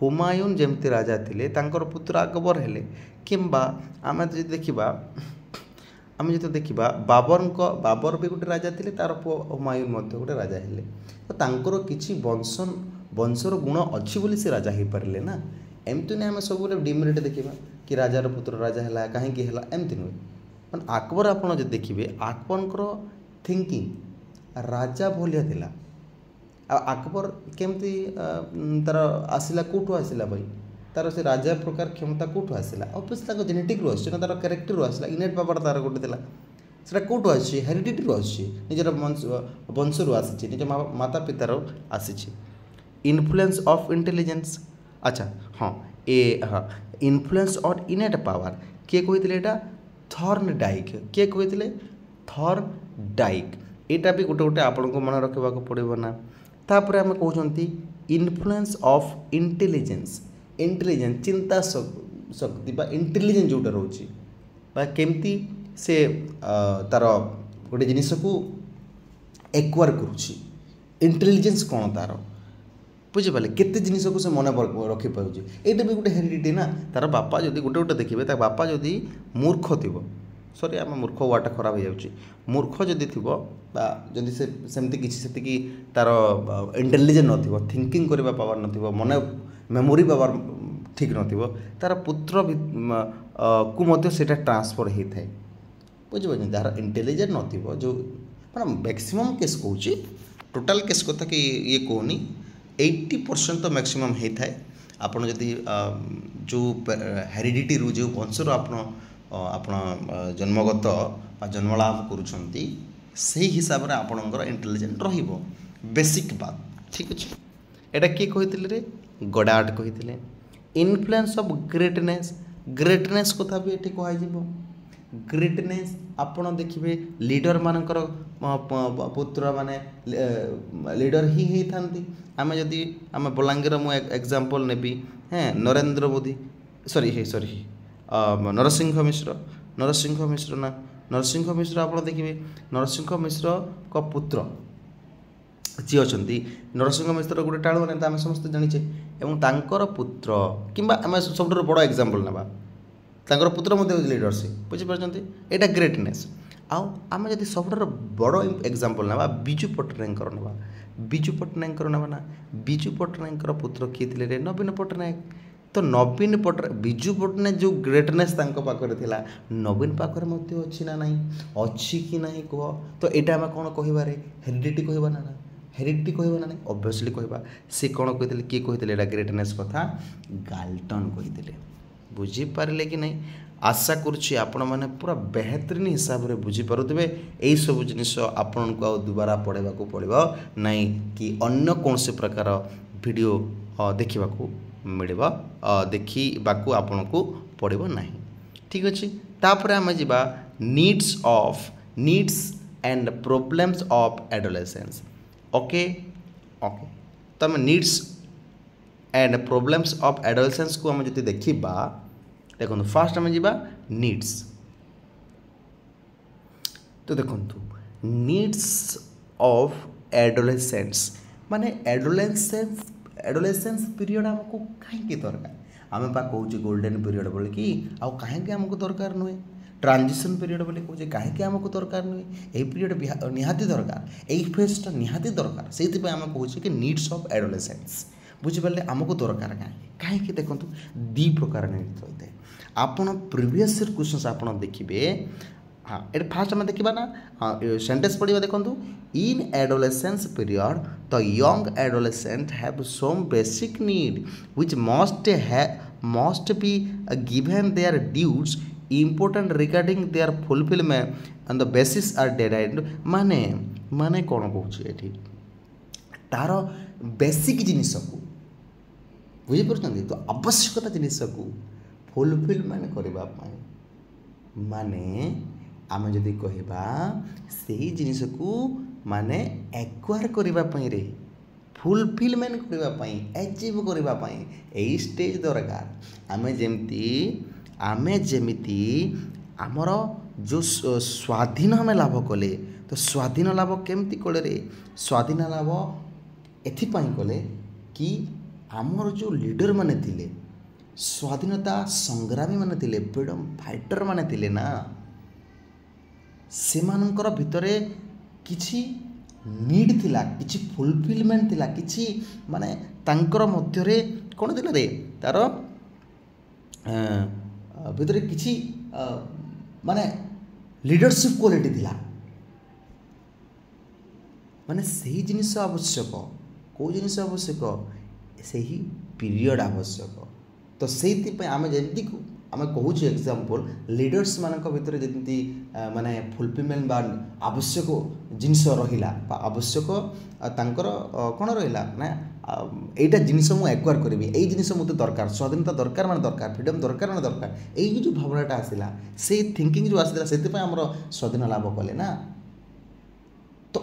हुमायून जमती राजा थिले तांकर पुत्र अकबर हेले किंबा आम जो देखा आम जो देखा बाबर भी गोटे राजा थे तार पुओ हुमायूं गोटे राजा हेले तो तांकर किछि वंशर गुण अच्छी बोली से राजा हो पारे ना एमती नहीं आम सब डिमेरिट देखा कि राजार पुत्र राजा है कहीं एमती नुहे मैं अकबर आपड़ जो देखिए अकबर थिंकिंग राजा भलिया थिला अकबर केमती तार आसला कौटू आसला भाई तार से राजा प्रकार क्षमता कौटू आसला ऑब्वियसली जेनेटिक रू आसना तार कैरेक्टर रू आसला इनेट पावर तार गोटे था से कौटू आसी हेरिडिटी रू आसी निजर वंश रू आसी निज माता पितार आसी इनफ्लुएंस ऑफ इंटेलिजेंस अच्छा हाँ ए हाँ इनफ्लुएंस ऑन इनेट पावर किए कही थॉर्न डाइक किए कही थॉर्न डाइक यहाँ भी गोटे गोटे आपण को मन रखा पड़ो ना तापर आम कहते इनफ्लुएंस ऑफ इंटेलिजेंस इंटेलिजेंस चिंता शक्ति बा इंटेलिजेंस जोटा रोचे केमती से तार गोटे जिनिस को एक्वायर करुच्ची इंटेलिजेंस कौन तार बुझिपारे केते जिनिस को से मन रखिपारे यहाँ भी गोटे हेरिडिटी ना तार बापा जदि गोटे गोटे देखिए तार बापा जदि मूर्ख थी सॉरी आम मूर्ख वार्डटा खराब हो जाऊँगी मूर्ख जदि थी जदि से सेमती किसी से तार इंटेलिजेंस नथिबो थिंकिंग करबा पावर नथिबो मन मेमोरी पावर ठीक नथिबो तार पुत्र को मध्य सेटा ट्रांसफर होता है बुझिपारे जार इंटेलिजेंस नथिबो जो मैं मैक्सिमम केस कहूँ टोटाल केस कथा कि ये कहूनी 80% तो मैक्सिमम होता है आपड़ जदि जो हेरिडिटी रू जो वंशर आप जन्मगत जन्मलाभ करुँच से हिसाब से आपणकर इंटेलिजेंट रहिबो बेसिक बात ठीक अच्छे एटा किए कही रे गडार्ड कही इनफ्लुएंस ऑफ ग्रेटनेस कथा भी ये कह ग्रेटनेस आपड़ देखिए लीडर मानकर पुत्र माने लीडर ही होती आम जदि आम बलांगीर मु एग्जांपल नेबी हैं नरेंद्र मोदी सॉरी नरसिंह मिश्र ना नरसिंह मिश्र आप देखिए नरसिंह मिश्र को पुत्र जी अच्छा नरसिंह मिश्र गोटे टाणुआ नेता आम समस्त जाचे और तांकर पुत्र कि आम सब बड़ एग्जांपल ना तांकर पुत्र लीडरशिप बुझीपार यहाँ ग्रेटनेस आम जब सब बड़ एग्जांपल ना विजु पट्टनायक ना विजु पट्टनायक ना विजु पट्टनायक पुत्र किए थे नवीन पट्टनायक तो नवीन पट्टनायक विजु पट्टनायक जो ग्रेटनेस पाखे थिला नवीन पाखे अच्छी ना नहीं अच्छी कि ना कह तो यहाँ आम कौन कह हेरिडिटी कहवा ना हेरिडिटी कहवा ना नहीं ऑब्वियसली कहवा सी कौन कही किए कही ग्रेटनेस कथा गाल्टन कही बुझीपारे कि नहीं आशा करुच्ची आपण मैंने पूरा बेहतरीन हिसाब से बुझीपारे यही सब जिनिस आपण को दुबारा पढ़ावा पड़ो नहीं कि अन्य कौन से प्रकार वीडियो देखा मिलवा देखा आपण को पड़ो ना ठीक अच्छे तापर आम जा needs and problems of adolescence okay okay तो आम needs and problems of adolescence को आम जो देखा देखो फास्ट आम जा नीड्स तो देखो नीड्स ऑफ एडोलेसेंस माने एडोलेसेंस पीरियड आमको कहीं दरकार आम पा कहूँ गोल्डन पीरियड बोल कि आउ कहीं आमको दरकार नुहे ट्रांजिशन पीरियड बोले कहे कहीं आमको दरकार नुहे यही पीरियड निहाती दरकार यही फेजटा निहाती दरकार से आम कहूँ कि नीड्स ऑफ एडोलेसेंस बुझीपारे आमको दरकार कहीं देखो दी प्रकार नीड्स होता है आपन प्रीवियस क्वेश्चन आप देखिए हाँ ये फास्ट आम देखा ना हाँ सेंटेंस पढ़ा देखो in adolescence period the young adolescent have some basic need which must be given their dues important regarding their fulfilment on the basis are derived माने माने कौन कहूँ तार बेसिक जिनिस को बुझीपार तो आवश्यकता जिनिस को फुलफिलमेंट करने माने आम जदि कहवा से जिनिस को माने एक्वायर करने रे फुलफिलमेंट करने एचिव करने यही स्टेज दरकार आमे जेमिति आमर जो स्वाधीन आम लाभ कले तो स्वाधीन लाभ केमती कले रे स्वाधीन लाभ एथिपाई कले कि आमर जो लीडर माने थिले स्वाधीनता संग्रामी माने थिले फ्रीडम फाइटर माने थिले ना सेमानंकर भितरे किछि नीड थिला किछि फुलफिलमेंट थिला किछि माने तांकर मध्यरे कोन थिला रे तार भितरे किछि माने लीडरशिप क्वालिटी थिला माने सही जिनिस आवश्यक कौ जिनिस आवश्यक सही पीरियड आवश्यक तो से आम जमी आम कहूँ एग्जांपल लीडर्स मान भर जमी माने फुलफिलमेंट बा आवश्यक जिनस रहा आवश्यक तांकर कौन रहा ना यहीटा जिनस मुझे एक्वायर करी यही जिनस मत दरकार स्वाधीनता दरकार मान दरकार फ्रीडम दरकार मान दरकार यही जो भावनाटा आसला से थिंकिंग जो आसला से आमर स्वाधीन लाभ कले ना तो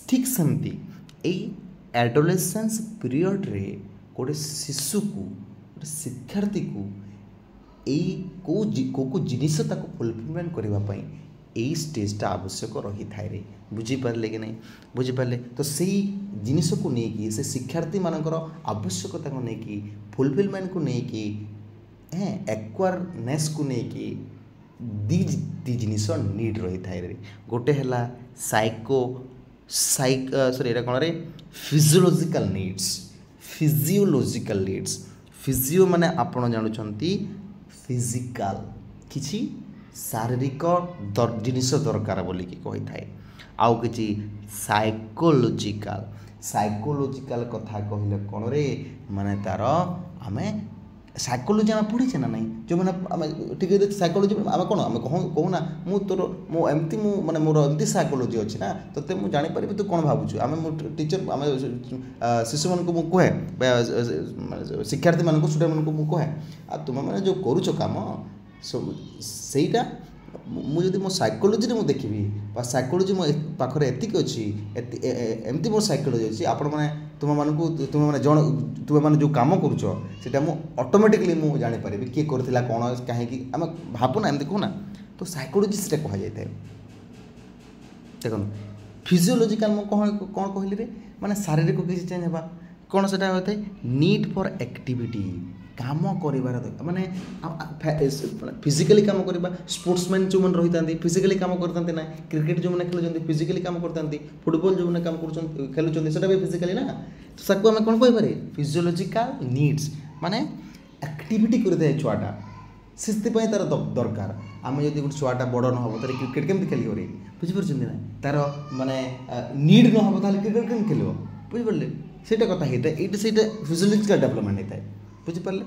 ठीक सेमती यही एडोलेसेंस पीरियड रे गोटे शिशु को गोटे शिक्षार्थी को यही कौ जिनिस फुलफिलमेंट करने यही स्टेजटा आवश्यक रही थाए बुझीपारे कि नहीं बुझीपारे तो सही जिनिस को लेकिन से शिक्षार्थी मानकर आवश्यकता को लेकिन फुलफिलमेंट को लेकिन एक्वायरनेस को लेकिन दी जिनिस नीड रही थाए गोटे है सॉरी कौन रे फिजियोलॉजिकल नीड्स फिजियो माने आपण जानुचंती फिजिकल किछि शारीरिक जिनिस दरकार बोली कि कही थाए आउ किछि साइकोलॉजिकल कथा कहले कौन रे माने तार आमे साइकोलॉजी आम पढ़ीचे ना नहीं जो मैंने ठीक है साइकोलॉजी आम कौन आम कहूना मु तोर मो एमती मु माने मोर एमती साइकोलॉजी अच्छी ना तो मुझे जानीपारि तू कौन भावुँ आम टीचर आम शिशु मान को कहे शिक्षार्थी मान स्टूडेंट मान को कहे आ तुम मैंने जो करुच कम सहीटा मुझे मो साइकोलॉजी रे मु देखिबी साइकोलॉजी मो पाखरे एतिक अछि एमती मोर साइकोलॉजी अछि आपण माने तुम मैंने जन तुम मैंने जो कम करुचा मु ऑटोमेटिकली मु जानी पारि किए करथिला कौन कहीं आम भावना एमती कहूना तो साइकोलॉजी से कह जाए देख फिजियोलॉजिकल मु कौन कहली रे माने शारीरिक किसी चेंज होगा कौन से होता है नीड फॉर एक्टिविटी काम कर माने फिजिकली काम करवा स्पोर्ट्समैन जो मैंने रही था फिजिकली काम करते ना क्रिकेट जो मैंने खेलुंट फिजिकली काम करते फुटबॉल जो मैंने काम खेलुंट से फिजिकली ना तो सबको आम कौन कहीपर फिजियोलॉजिकल नीड्स माने एक्टिविटी करते छुआटा से तार दरकार आम जब गोटे छुआटा बड़ न हो तो क्रिकेट केमती खेल बुझीपार ना तार माने नीड न हो क्रिकेट केम खेल बुझीपारे से कथा होता है ये फिजियोलॉजिकल डेवलपमेंट होता है बुझीपारे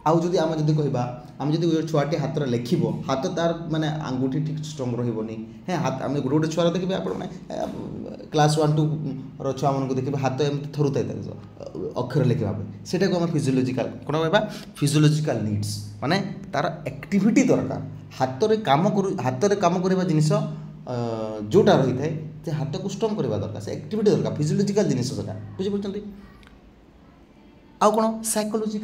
आउ जदि आम जदि कहबा आम जदि छुआटी हाथ लिखब हाथ तार माने आंगुठी ठीक स्ट्रंग रही है हाथ आम गोटे गोटे छुआर देखिए आप क्लास 1 2 छुआ मान देखिए हाथ एमती थरुता है अक्षर लिखा से आम फिजियोलॉजिकल कौन कहबा फिजियोलॉजिकल नीड्स माने तार एक्टिविटी दरकार हाथ में काम करवा जिनिस जोटा रही है हाथ को स्ट्रंग करवा दरकार से एक्टिविटी दरकार फिजियोलॉजिकल जिनिस बुझीपार आउ कौन साइकोलॉजी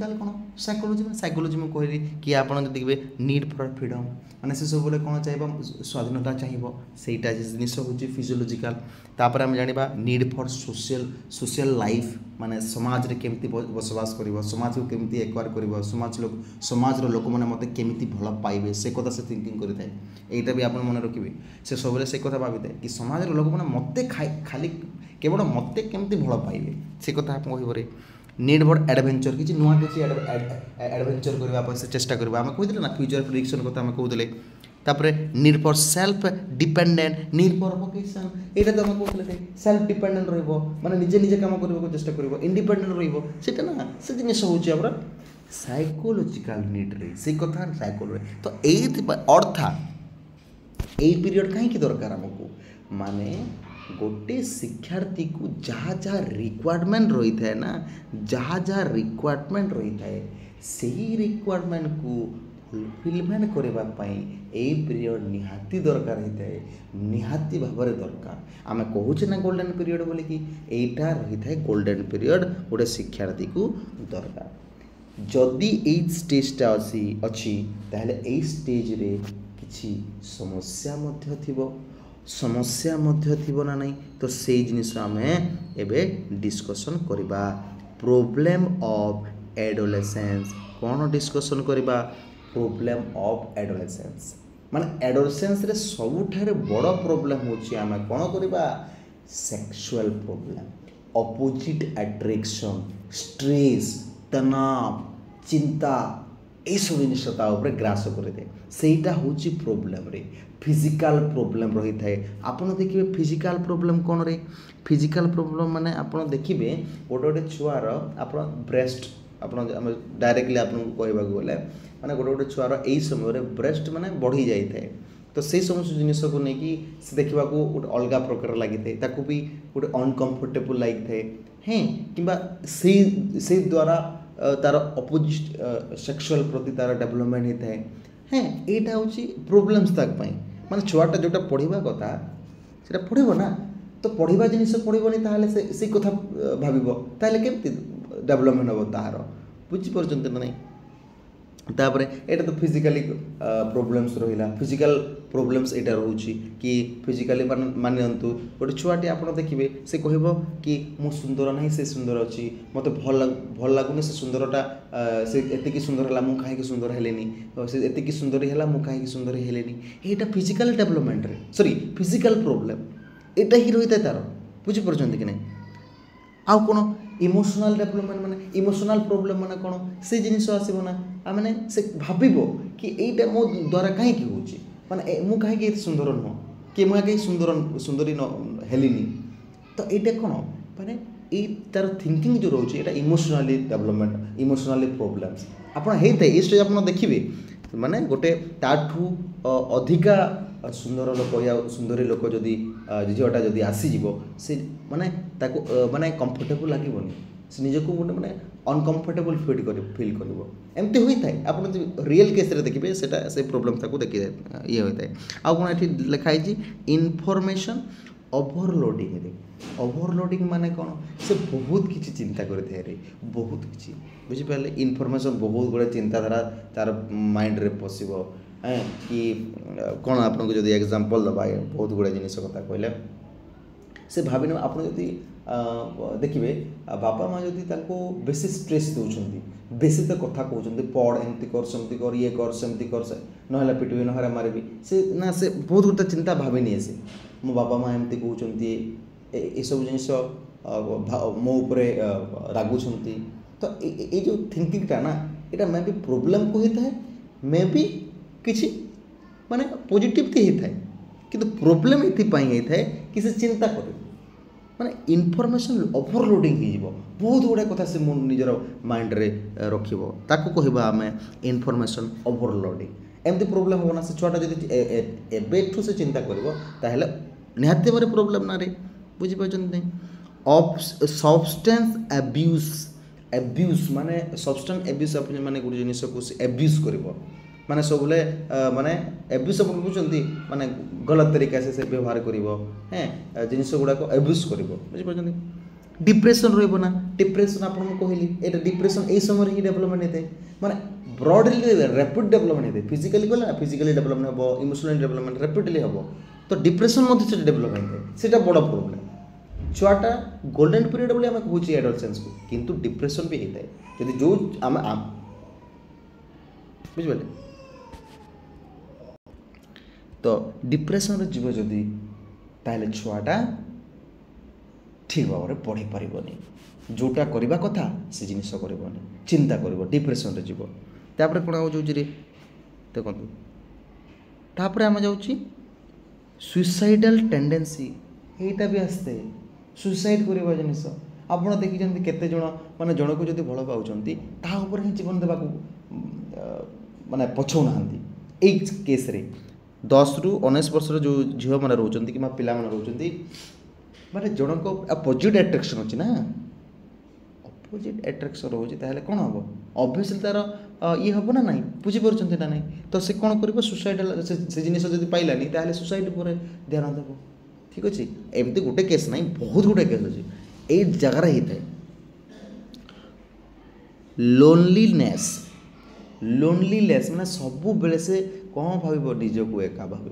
में कहली कि आप देखिए नीड फॉर फ्रीडम माने से सब कौन चाहिए स्वाधीनता चाहिए सहीटा जिनिस हूँ फिजियोलॉजिकल तापर आम जाना नीड फॉर सोशल लाइफ माने समाज रे केमती बसवास कर समाज को केमती एक्वायर कर समाज लोक मैंने मत केमती भल पाइबे से कथा से थिंकिंग करें यहीटा भी आप मन रखिए से सब से कथा भावी था कि समाज लोक मैंने मत खाली केवल मत केमती भल पाइबे से कथा आप कहीपर नीड फॉर एडवेंचर किसी नुआ किसी एडवेंचर करने से चेष्टा करवा आम कहते ना फ्यूचर प्रिडिक्शन कथा आम कहते तापर need for self dependent need for vocation यहाँ तो आम कहते सेल्फ डिपेंडेंट रही निजे निजे कम करने को चेष्टा कर इंडिपेंडेंट रहीटा ना से जिन हूँ साइकोलॉजिकल नीड रही से कथा साइकोलॉजी तो ये अर्थात यही पीरियड कहीं दरकार आमको माने गोटे शिक्षार्थी को जहाँ जहाँ रिक्वायरमेंट रही था ना जहाँ रिक्वायरमेंट रही था सही रिक्वायरमेंट को फुलफिलमेंट करने यही पीरियड निहाती दरकार होता है निहाती भाव दरकार आम कहूचे ना गोल्डन पीरियड बोली कि यहीटा रही था गोल्डन पीरियड गोटे शिक्षार्थी को दरकार जदि ये स्टेजटा अच्छी ताहले यही स्टेज रे किछि समस्या मध्य थी ना नहीं तो से जिनिस आम एबे डिस्कशन करबा प्रॉब्लम ऑफ एडोलेसेंस कौन डिस्कसन करवा प्रोब्लेम ऑफ एडोलेसेंस माने एडोलेसेंस रे सबुठारे बड़ प्रोब्लेम होची आमे कौन करवा sexual problem opposite attraction stress तनाव चिंता ये सब जिनिस ग्रास करे सेटा होची प्रोब्लेम रे फिजिकल प्रोब्लेम रही थाए आपन देखिए फिजिकल प्रोब्लेम कौन रे फिजिकल प्रोब्लेम माने आपन देखिए गोटे गोटे छुआर आपन ब्रेस्ट आपन डायरेक्टली आपन कहबा गले माने गोटे गोटे छुआर एई समय ब्रेस्ट माने बढ़ी जाई थाए तो से समस्त जिनिस को लेकिन से देखा गोटे अलग प्रकार लगी थाए ताकू भी गोटे अनकंफर्टेबल लगी थाए हैं कि से द्वारा तार अपोजिट सेक्सुअल प्रति तार डेवलपमेंट होता है हैं यहाँ हूँ प्रोब्लेम्स तक माने छुआटा जोटा पढ़ा कथा से पढ़ो ना तो पढ़ा जिनिस पढ़ोनी ताहले से कथा भाव केमती डेवलपमेंट हम तार बुझीपार ना नहीं तापर एटा तो फिजिकली प्रोब्लेम्स रहा फिजिकल प्रोब्लेम्स एटा रोची कि फिजिकली मानतु गोटे छुआटे आप देखिए से कह कि मु सुंदर ना से सुंदर अच्छी मत भल लगुनि से सुंदरटा से एतिकी सुंदर है मुझे कहीं सुंदर हेलेनी से एतिकी सुंदर है मुझे कहीं सुंदर हेलेनी यहाँ फिजिकल डेवलपमेंट रे सॉरी फिजिकल प्रोब्लेम एटा ही रही है तार बुझीपार कि नहीं आउ कौन इमोशनल डेवलपमेंट माने इमोशनल प्रोब्लेम माने कौन से जिनिस आसब ना मैंने से भाव कि यहीटा मो द्वारा कहीं होची माने मु कहीं सुंदर नुह कि मुझे कहीं सुंदर सुंदरी हेलिनी तो यहाँ कौन माने तार थिंकिंग जो रोचे ये इमोशनली डेवलपमेंट इमोशनली प्रोब्लेम्स आपड़ होता है ये स्टेज आप देखिए माने गोटे ताठू अधिका सुंदर लोक या सुंदरी लोक जदि झीलटा जदि आसीज से माने ताको माने कंफर्टेबल लगे से निजक गोटे माने अनकंफर्टेबल फिल कर एमती होता है आप रियल केस देखिए से प्रोब्लेम ताको देखिए ये होता है आउ कौन ये लिखाई इनफॉरमेशन ओवरलोडिंग रे ओवरलोडिंग माने कौन से बहुत किसी चिंता करते रे बहुत किसी बुझिपारे इनफॉरमेशन बहुत गुड़े चिंताधारा तार माइंड रे पशिबो कि कौन आपको जब एग्जांपल दबा बहुत गुड़े जिनिस कथा कहले से भाविन आप देखिए बापा माँ जदि बेसी स्ट्रेस दौरान बेसी तो कथा कहते पढ़ एमती कर सेमती कर ये कर सेमती कर ना पिटबी ना मारबी से ना से बहुत गोटे चिंता भाविनी से मो बापा माँ एमती कहते ये सब जिनिस मो उपरे रागुंट तो ये जो थिंकिंगटा ना यहाँ मे भी प्रोब्लेम को होता है मे भी किसी माने पॉजिटिव थी होता है किंतु प्रोब्लेम ये होता है कि से चिंता करे माने इनफॉरमेशन ओवरलोडिंग हो बहुत गुड़ा कथा से निजर माइंड रे रखिबो ताको कहबा आमे इनफॉरमेशन ओवरलोडिंग एमती प्रोब्लेम होना से छुआटा जदि एबेठू से चिंता करिवो ताहेले निहाती भाବରେ प्रोब्लेम ना रे बुझी पाछन नहीं सब्सटेंस एब्यूज माने सब्सटेंस एब्यूज अपन माने गुड जिनिस को एब्यूज करिवो माने सबले माने एब्यूज अपन बुझंती माने गलत तरीका से व्यवहार करिवो हैं जिनिस गुडा को एब्यूज करिवो बुझी पाछन डिप्रेशन रहइबो ना डिप्रेशन आपन कहली एटा डिप्रेशन ए समय ही डेवलपमेंट हेते माने ब्रॉडली रैपिड डेवलपमेंट हेते फिजिकली गला फिजिकली डेवलपमेंट हबो इमोशनली डेवलपमेंट रैपिडली हबो तो डिप्रेशन मध्य से डेवलपमेंट है सेटा बड़ प्रोब्लेम छुआटा गोल्डन पीरियड बोली आम कहूँ एडोलसेंस को किंतु डिप्रेशन भी होता है यदि जो आम बुझे तो डिप्रेशन जीव जदि ताहले छुआटा ठीक भाव में पढ़ी पारनी जोटा करवा कथा से जिनिस करनी चिंता कर डिप्रेशन जीव तापर कौन हो देखो तापर आम जाऊँ सुइसाइडल टेंडेंसी यहीटा भी आसते सुइसाइड करवा जिनिस आप देखिए केते जन माने जन को जब भल पाँच तापर ही जीवन देवा माने पछौना केस रे 10 ରୁ 19 वर्षर जो झील मैंने रोच कि पिला रोच माने जनक अपोजिट एट्राक्शन अच्छी ना अपोजिट एट्राक्शन रोचे ताहले कौन हम ऑब्वियसली तार ये हम ना नहीं बुझीपार ना नहीं तो से कौन कर सुसाइडल से जिनिस जब पाइलानी ताहले सुसाइड पर ध्यान देव ठीक अच्छे एमती गोटे केस ना बहुत गुटे केस अच्छे ये जगार होता है लोनलीनेस माने सब बेले से कौन भाव निजक एका भाव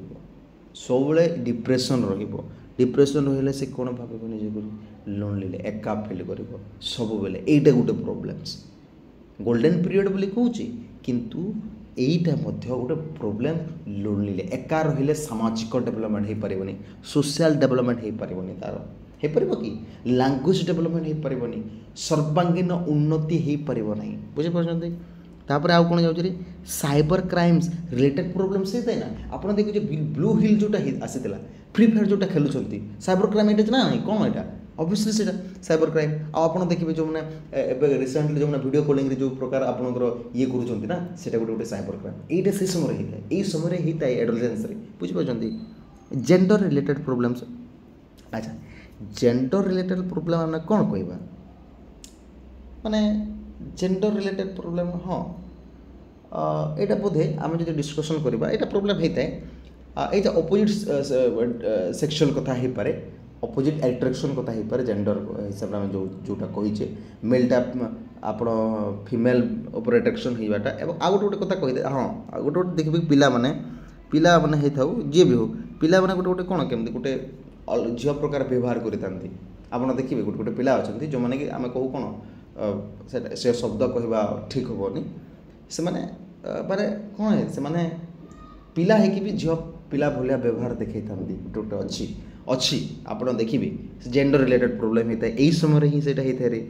सब डिप्रेशन डिप्रेशन रही से कौन भाव निजक लोनली एका फिल कर सब बेले यहीटा गोटे प्रोब्लेम्स गोल्डन पीरियड बोली कहूँ किंतु एईटा मध्य गोटे प्रोब्लेम लोनली एका रहिले सामाजिक डेवलपमेंट हो पारबनी सोशल डेवलपमेंट हो पारबनी तार हो पार कि लैंग्वेज डेवलपमेंट हो पारबनी सर्वांगीन उन्नति हो पारब ना बुझीपार तापर आउ कौन जाऊँ साइबर क्राइम्स रिलेटेड प्रोब्लेम्स होता है ना आप देखिए ब्लू हिल जोटा आसीला फ्री फायर जोटा खेलुंट साइबर क्राइम ये ना ना कौन यहाँ ऑब्वियसली से साइबर क्राइम आप देखिए जो मैंने रिसेंटली जो वीडियो कॉलिंग जो प्रकार आपंकर ये करूँ ना से गोटे गोटे साइबर क्राइम यहाँ से समय होता है यही समय होता है एडोलेसेंस बुझीपार जेंडर रिलेटेड प्रोब्लेम्स अच्छा जेंडर रिलेटेड प्रोब्लेम आम कौन कहवा माने जेंडर रिलेटेड प्रोब्लेम हाँ यहाँ बोधे आम जो डिस्कसन करवा यहाँ प्रोब्लेम होता है ये अपोजिट सेक्सुअल कथा हो पारे अपोजिट एट्राक्शन कथा हो पारे जेंडर हिसाब से जो जोटा कहीचे मेलटा आप फिमेल उपर एट्राक्शन होगाटा और आउ गोटे गोटे कथा कही हाँ गोटे गोटे देखिए पिला माने होता जी भी हो पिला माने गोटे गोटे कौन केमती गोटे झील प्रकार व्यवहार करते आप देखिए गोटे गोटे पिला अच्छा जो मैंने कि आम कहू कौन से शब्द कहवा ठीक हेनी से माने कौन है से माने पिला है कि भी झील पिला भलिया व्यवहार देखा गोटे गोटे अच्छी अच्छी आप देखिए जेंडर रिलेटेड प्रोब्लेम होता है यही समय ही से होता है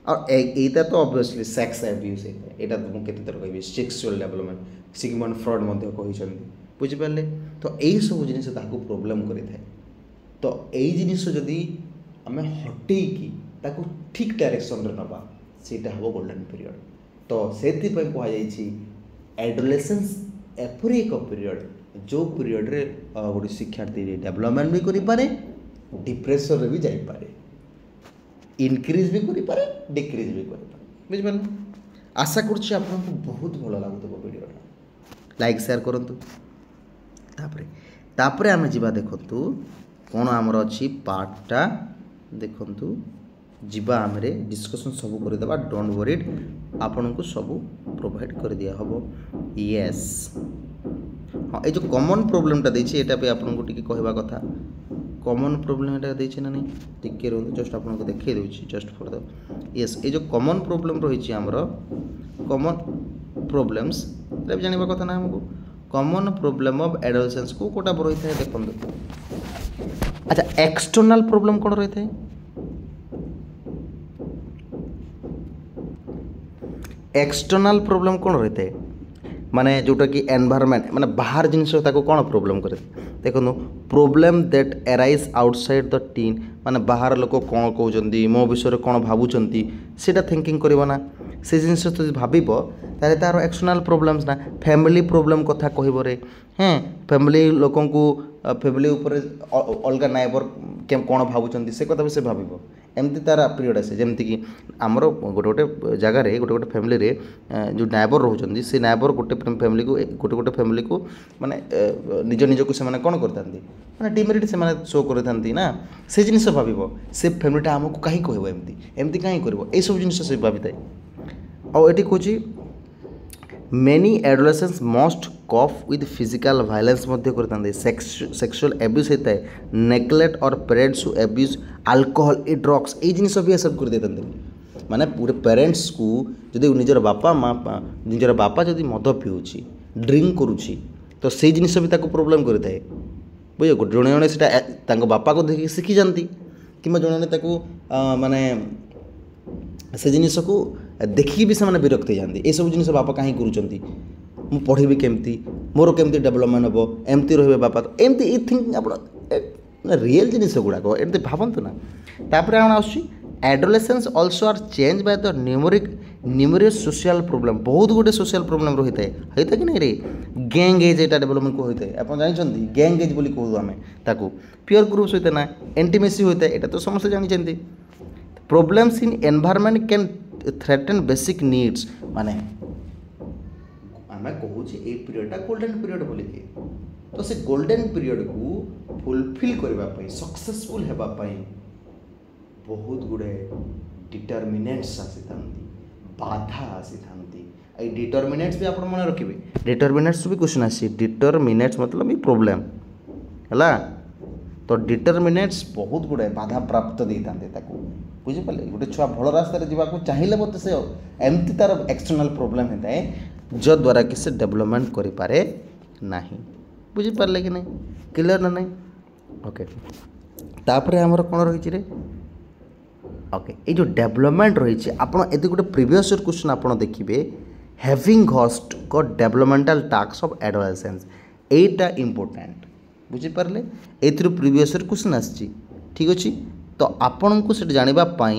और यहीटा तो ऑब्वियसली सेक्स एब्यूज होता है यहाँ तो मुझे थर कह सेक्सुअल डेवलपमेंट सिगमंड फ्रॉड कही बुझिपारे तो यही सब जिन प्रोब्लेम करें तो यही जिनिस जदि आम हटेकी ताकू ठीक डायरेक्शन रे नबा सेटा हम गोल्डन पीरियड तो से कहुई एडोलेसेंस एपरी एक पीरियड जो पीरियड रे गोटे शिक्षार्थी डेवलपमेंट भी करें डिप्रेशन रे भी जाइपे इनक्रीज भी करें डिक्रीज भी करें बुझिपारे आशा करुच्ची आपको बहुत भल लगुव वीडियो लाइक शेयर करूँ तापर आम जा देखु कौन आमर अच्छी पार्टा देखु जीवा आम डिस्कसन सब करदे डोंट वरीड आपन को सब प्रोवाइड कर दिया हम यस हाँ ये जो कॉमन प्रोब्लेमटा देछि एटा पे आपन को टिके कहवा कथा कॉमन प्रोब्लेम एटा देछि ना नहीं टिके रहू जस्ट आपन को देखै देछि जस्ट फॉर द यस ये जो कॉमन प्रोब्लेम रही हमर कॉमन प्रोब्लेम्स एटा जानवा कथा ना हमको कॉमन प्रोब्लेम ऑफ एडोलेसेंस को कोटा रही है देखो अच्छा एक्सटर्नल प्रोब्लेम कौन रही है एक्सटर्नल प्रोब्लेम कौन रही है माने जोटा कि एनवायरनमेंट माने बाहर जिनस कौन प्रोब्लेम करे देखो problem that arise outside the tin माने बाहर लोक कौन कहते मो विषय कौन भावुंट से थिंकिंग करना से जिनस भाव तारे तार एक्सटर्नल प्रोब्लेम्स ना फैमिली प्रोब्लेम कथा कहबरे हैं फैमिली लोक फैमिली अलग नाइबर कौन भावुं से कथा भी से भाव एमती तार पीरियड आसे जमती कि आमर गोटे गोटे जगार गोटे गोटे फैमिली रे जो नाइबर रोचे से नाइबर गोटे फैमिली को गोटे गोटे फैमिली को माने निज निजक से कौन करते माने डिमेरिट से शो करते ना से जिनिस भाव से फैमिलीटा आमको कहीं कह एमती एमती कहीं कर सब जिन से भावी थाए आठ कौच many adolescence must cope with physical violence करते सेक्सुअल एब्यूज होता है नेग्लेक्ट और parents who abuse alcohol a drugs ये जिनिस भी सब कर देते माने पूरे पेरेंट्स को जदि निजर बापा माँ निजर बापा जदि मद पीऊँच ड्रिंक करुँची तो से जिनिस भी प्रोब्लेम करता है बुझे जड़े जड़े से बापा को देखिए शिखी जाती कि जड़े जड़े माने से जिनिस को देखिए भी से विरक्त जाती ये सब जिन बापा कहीं कर पढ़ी केमती मोर केमती डेवलपमेंट हम एमती रे बापा तो एमती ये थिंक आप रियल जिनिस गुड़ाक एमती भावतु ना तापर आस adolescence also are change by the numerous social problem बहुत गुटे सोशल प्रोब्लेम रही है कि नहीं रे गैंग एज यहाँ डेवलपमेंट को होता है आप जानते गैंग एज बोली कहूँ आम ताकू पियर ग्रुप्स होता है ना एंटीमेसी होता है यहाँ तो समस्त जानते problems in environment can threaten basic needs माने आम कहूँ ये पीरियडटा गोल्डन पीरियड बोली तो से गोल्डन पीरियड को फुलफिल करने सक्सेसफुल होगापाई बहुत गुड़े डिटर्मिनेट्स आसी बाधा आसी था डिटर्मिनेट्स भी आप मन रखिए डिटर्मिनेट्स भी क्वेश्चन आसी डिटर्मिनेट्स मतलब ये प्रोब्लेम है तो डिटर्मिनेट्स बहुत गुड़े बाधा प्राप्त देता बुझिपारे गोटे छुआ भल रास्तार जावाक चाहिए मत से एमती तार एक्सटर्नाल प्रोब्लेम होता है जद्वारा कि से डेवलपमेंट करें ना बुझिपारे कि नहीं क्लियर ना नहीं ओके तापर आमर कौन रही रे ओके ये जो डेवलपमेंट रही आपड़ ये गोटे प्रिवियस क्वेश्चन आप देखिए हैविंग हॉस्ट को developmental task of adolescence Etah important बुझिपारे A previous question आसी ठीक अच्छे तो आपण को जानापी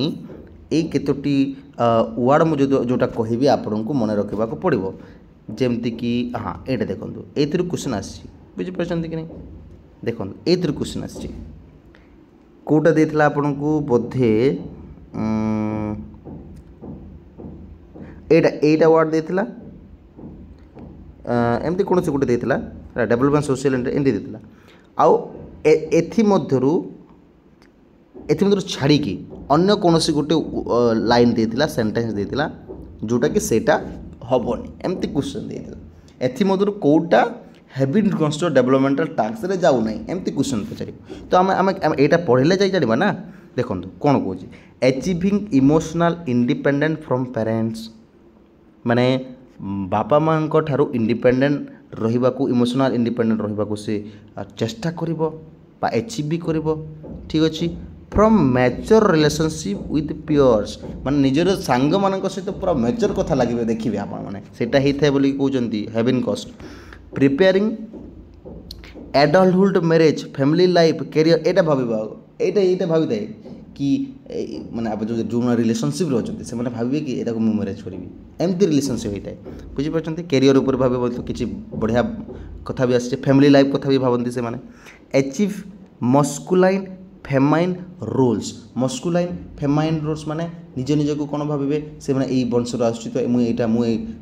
ये केतोटी वार्ड मुझे जोटा कहि आपण को मन रखा पड़ो जमती कि हाँ ये देखो ये क्वेश्चन आसी बुझीपार कि नहीं देखो ये क्वेश्चन आसी कौटा देता आपन को बोधे एटा वार्ड देता एमती कौन से गोटे देता डेवलपमेंट सोशल एमती देता आउ एथमध्यरु छाड़ी अन्य कौन सी गोटे लाइन देता सेंटेंस देता जोटा कि सेटा हेनी एमती क्वेश्चन देता एथमध्यरु कौटा हैबिट कन्स्ट्रक्ट डेवलपमेंटल टास्क रे जाऊ नहीं एमती क्वेश्चन पचार तो आम यहाँ पढ़ले जाई जाना ना देखो कौन कौन achieving emotional independent from parents माने बापा माँ ठारू इंडिपेंडेंट रहिबा को इमोशनल इंडिपेंडेंट रहिबा को से चेष्टा करिवो बा अचीव भी करिवो ठीक अच्छे from mature relationship with peers माने निजर सांग मान सहित पूरा मैच्योर कथा लगे देखिए आप सेटा होता है कहते हैविंग कस्ट preparing adulthood marriage family life career एटा भाविबा एटा भावी थाए कि माने आप जो रिलेशनशिप रही से भावे कि एटा को मु मैरिज करी एमती रिलेशनशिप होता है बुझीपार कैरियर उपर भावे तो किसी बढ़िया कथा भी आसे फैमिली लाइफ कथा भी भावती से माने achieve masculine feminine roles masculine feminine roles माने निज निज को कौन भावे से माने यही वंशर आसुची तो मुझे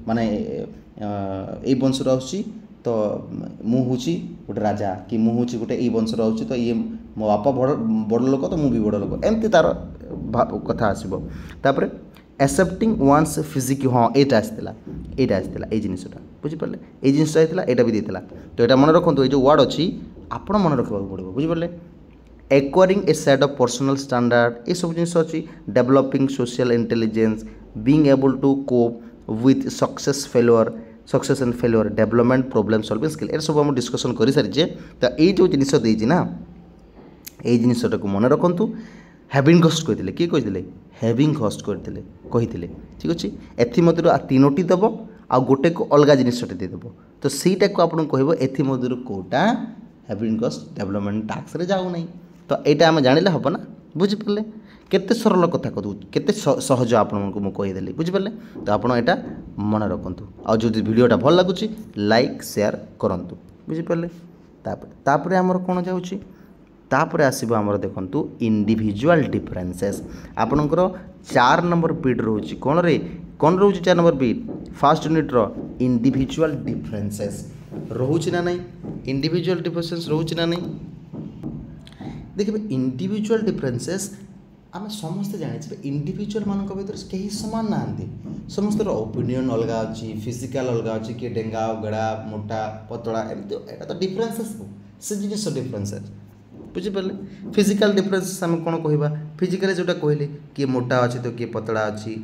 माने यही वंशर आसुची तो मु हूँ गोटे राजा कि मु हूँ गोटे यही वंशर आसुची तो ये मो बापा बड़ लोक तो मुझे बड़ लोक एमती तार कथा आसो तापर एक्सेप्टिंग वन्स फिजिक हाँ यहाँ आसाला ये जिनटा बुझीपारे ये जिनटा यहाँ भी देता तो यहाँ मन रखु ये जो वर्ड अच्छी आपण मन रखा पड़ो बुझीपारे acquiring a set of personal standard ये सब जिन अच्छी developing social intelligence being able to cope with success and failure development problem solving skill ये सब हम डिस्कसन कर सारी तो ये जो जिनिस देती ना ये जिनटा को मन रखु हैविंग हॉस्ट कहते किए कहते हैविंग हॉस्ट कहते ठीक अच्छे एथमध्य तीनोटी दब आ गोटे को अलग जिनटे देदेव तो सहीटा को आपको कह एथमध्य कौटा हैविंग हॉस्ट डेवलपमेंट टास्क रे जाऊ नहीं तो यहाँ आम जाने हम ना बुझीपारे केते सरल कथा कहूँ केते सहज आपको मुझे कहीदेली बुझीपारे तो आपड़ यहाँ मन रखु आ जो वीडियोटा भल लगुच लाइक शेयर करूँ बुझीपारे तापर आमर कौन जाऊँगी तापर आसब आमर देखु इंडिविजुअल डिफरेंसेस आपणकर 4 नंबर बीट रोचे कौन रे कौन रोचे 4 नंबर बीट फास्ट यूनिट रो इंडिविजुअल डिफरेंसेस रोचे ना नहीं इंडिविजुअल डिफरेंसेस रोचे ना नहीं देखिए इंडिविजुअल डिफरेंसेस आम समस्ते जाने इंडिविजुअल मान भर कहीं सामान ना समस्त ओपिनियन अलग अच्छी फिजिकाल अलग अच्छी किए डेंगा गड़ा मोटा पतला एमती यहाँ तो डिफरेंसेस से जिन डिफरेंसेस बुझीपारे फिजिकाल डिफरेंसेस आम कौन कह फिजिकाली जोटा कहले किए मोटा अच्छी तो किए पतला अच्छी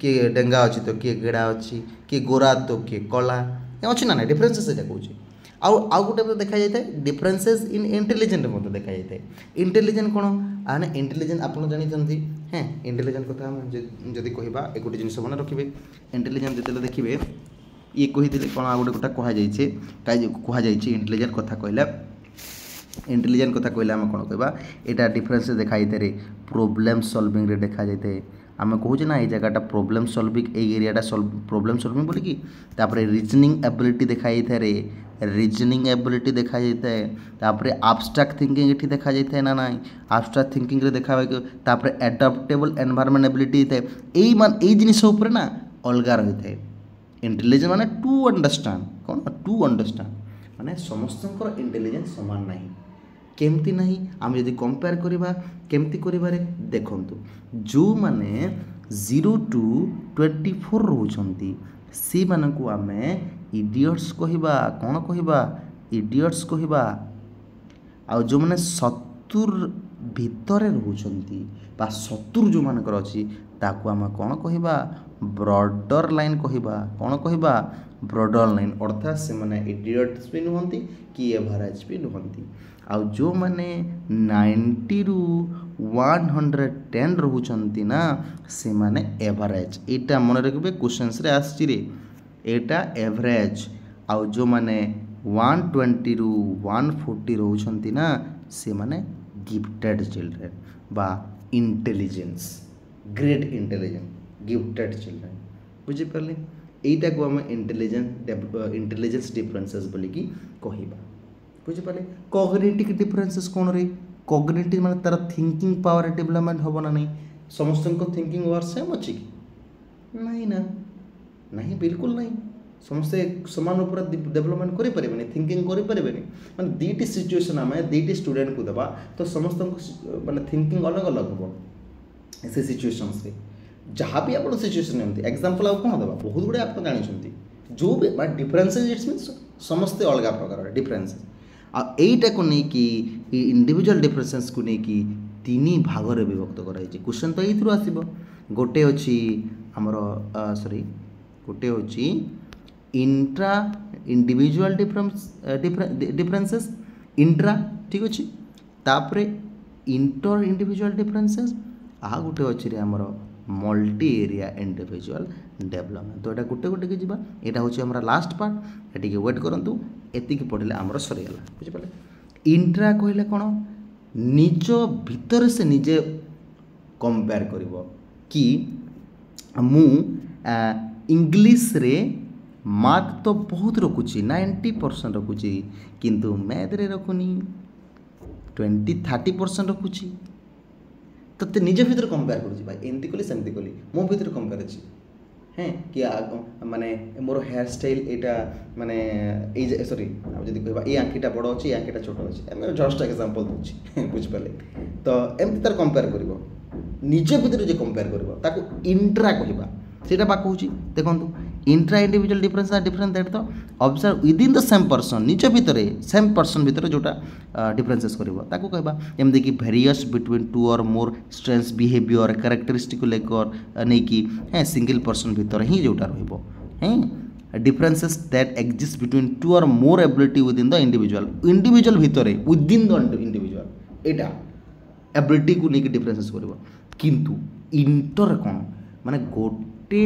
किए डेंगा अच्छी तो किए गेड़ा अच्छी किए गोरा तो किए कला अच्छी ना ना डिफरेंसेस यहाँ कहे आउ गोटे देखा जाए डिफरेंसेस इन इंटेलिजेंट मत देखा जाए इंटेलिजेंट कौन आने इंटेलिजेंट आप जानते हैं इंटेलिजेंट कथा जदि कहवा एक गोटे जिन मन रखिए इंटेलिजेंट जो देखिए ये कही कौन आ गोटे कथा कहुई इंटेलिजेंट कथा कहला इंटेलिजेंट कथा कहले आम कौन कहवा यहाँ डिफरेंस देखा जाए प्रोब्लेम सॉल्विंग रे देखा जाए आम कहूँ ना ये जगह प्रोब्लेम सॉल्विंग ए एरियाटा प्रोब्लेम सॉल्विंग बोलिकी तापर रीजनिंग एबिलिटी देखा जाए रे रीजनिंग एबिलिटी देखा जाए तापर आब्स्ट्रैक्ट थिंकिंग ये देखा जाए ना ना आब्स्ट्रैक्ट थिंकिंग रे देखा तापर एडाप्टेबल एनवायरनमेंट एबिलिटी यही जिनिस उपर ना अलग रही है इंटेलिजेंस माने टू अंडरस्टैंड कौन टू अंडरस्टैंड माने समस्त इंटेलिजेंस सामान नहीं केमती नहीं आम जब कंपेयर करवा केमती कर देखु जो मैंने 0 to 24 रोचंती सी मानक आम इडियट्स कहवा कौन कहवा इडियट्स कहवा आ जो मैंने 70 ଭିତରେ ରହୁଛନ୍ତି ବା ଶତ୍ରୁ ଯେଉଁମାନଙ୍କର ଅଛି ତାକୁ ଆମେ କ'ଣ କହିବା ବର୍ଡ଼ର ଲାଇନ୍ କହିବା। କ'ଣ କହିବା ବର୍ଡ଼ର ଲାଇନ୍ ଅର୍ଥାତ୍ ସେମାନେ ଇଡ଼ିଅଟ୍ସ ବି ନୁହନ୍ତି କି ଏଭରେଜ୍ ବି ନୁହନ୍ତି। ଆଉ ଯେଉଁମାନେ 90ରୁ 110 ରହୁଛନ୍ତି ନା ସେମାନେ ଏଭରେଜ୍। ଏଇଟା ମନେ ରଖିବେ କ୍ୱେଶ୍ଚନ୍ସରେ ଆସିଛିରେ ଏଇଟା ଏଭରେଜ୍। ଆଉ ଯେଉଁମାନେ 120ରୁ 140 ରହୁଛନ୍ତି ନା ସେମାନେ ଗିଫ୍ଟେଡ୍ ଚିଲଡ୍ରେନ୍ ବା intelligence great intelligence gifted children. ବୁଝିପାରିଲେ এইটাকে আমি ইন্টেলিজেন্স ডিফরেন্সেস বলিকি কহিবা। বুঝিপারে কগনিটিভ ডিফরেন্সেস কোণ রে কগনিটিভ মানে তার থিঙ্কিং পাওয়ার ডেভেলপমেন্ট হব না নাই সমস্ত থিঙ্কিং পাওয়ার সেম ଅଛି কি নাই না ନାହିଁ ବିଲକୁଲ ନାହିଁ ସମସ୍ତେ ସମାନ ଉପରେ ଡେଭଲପମେଣ୍ଟ କରିପାରିବେନି ଥିଙ୍କିଂ କରିପାରିବେନି ମାନେ ଦୁଇଟି ସିଚୁଏସନ୍ ଆମେ ଦୁଇଟି ଷ୍ଟୁଡେଣ୍ଟକୁ ଦେବା ତ ସମସ୍ତଙ୍କ ମାନେ ଥିଙ୍କିଂ ଅଲଗା ଅଲଗା ହେବ ସେ ସିଚୁଏସନ୍ସରେ जहाँ भी आप सिचुएसन नियंती एग्जांपल आउ कौन देवा बहुत गुड़े आप जानते जो भी डिफरेन्सेस इट्स मीन्स समस्ते अलग प्रकार डिफरेन्सेस आईटा को लेकिन इंडिविजुअल डिफरेन्सेस को लेकिन तीन भाग में विभक्त कराई क्वेश्चन तो ये आसो गोटे अच्छी आमर सॉरी गोटे अच्छी इंट्रा इंडिविजुअल डिफरेन्सेस इंट्रा ठीक अच्छे तापर इंटर इंडिविजुअल डिफरेन्सेस आ गोटे अच्छे आमर मल्टी एरिया इंडिविजुअल डेवलपमेंट तो यहाँ गोटे गोटे के यहाँ हूँ हमारा लास्ट पार्ट ये वेट करूँ एति पढ़ले आमर सरीगला बुझिपारे इंट्रा कहले कौन निज भितर से निजे कंपेयर करिवो कि मु इंग्लिश रे मार्क तो बहुत रखुची 90% रखुची किंतु मैथ रे रखुनी 20-30% रखुची तो निज भर कंपेयर करुँच भाई एमती कली सेमती कली मो भर कंपेयर अच्छी हैं कि माने मोर हेयर स्टाइल यहाँ माने सॉरी जब कह ये आँखीटा बड़ अच्छे आँखीटा छोट अच्छे जस्ट एग्जांपल दूसरी बुझिपारे तो एमती तार कंपेयर कर निज भर जो कंपेयर कर इंट्रा कहवा सीटा बा कहूँ देखो intra individual difference are different that to observe within the same person निज भितर सेम पर्सन भितर जोटा डिफरेंसेस करबो ताको कहबा एमदी कि वेरियस बिटवीन टू और मोर स्ट्रेंथ्स बिहेवियर कैरेक्टरिस्टिक लेकर नहीं कि है सिंगल पर्सन भितर ही जोटा रहइबो हैं differences that exist between two और more ability within the individual भितर विदिन द इंडिविजुअल एटा एबिलिटी को नहीं डिफरेंसेस करबो किंतु इंटर कोन माने गोटे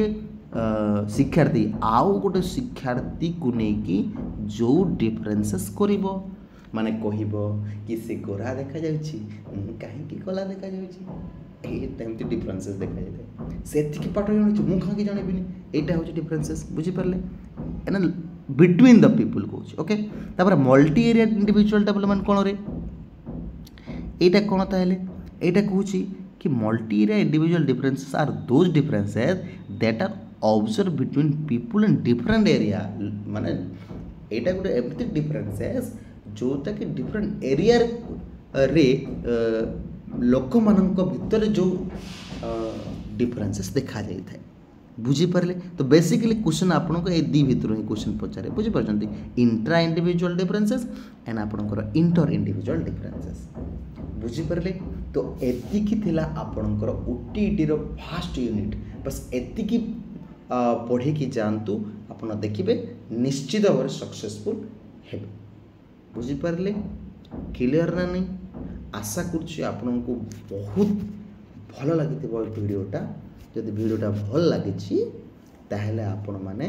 शिक्षार्थी आउ गोटे शिक्षार्थी को लेकिन जो डिफरेंसेस करिवो माने कहिबो कि से गोरा देखा जाउची कहीं कला देखा जाउची एमती डिफरेंसेस देखा जाए से पाठ जानी मु कहीं जानबी एटा हूँ डिफरेंसेस बुझिपारे एना बिटवीन द पीपल कहूँ ओके तापर मल्टी एरिया इंडिविजुअल डेवलपमेंट कौन रे एटा कौन ताहले एटा कहूँ कि multi area individual differences are those differences that are observe between people in different area माने एटा गोटे एमती डिफरेंसेस जोटा कि डिफरेंट एरिया रे लोक मानक भितर जो डिफरेंसेस देखा जाए बुझीपारे तो बेसिकली क्वेश्चन आपन को ए दी भितर ही क्वेश्चन पचारे बुझीपार इंट्रा इंडिविजुअल डिफरेंसेस एंड आपनकर इंटर इंडिविजुअल डिफरेंसेस बुझीपारे तो एतिकी थिला आपनकर ओटीईटी रो फर्स्ट यूनिट बस एतिकी पढ़ी की जानतु आपन देखिबे निश्चित भाव सक्सेसफुल हेबे बुझीपारे क्लियर ना नहीं आशा करुच्ची आपन को बहुत भल लगी वीडियोटा जदि वीडियोटा भल लगी ताहले आपण माने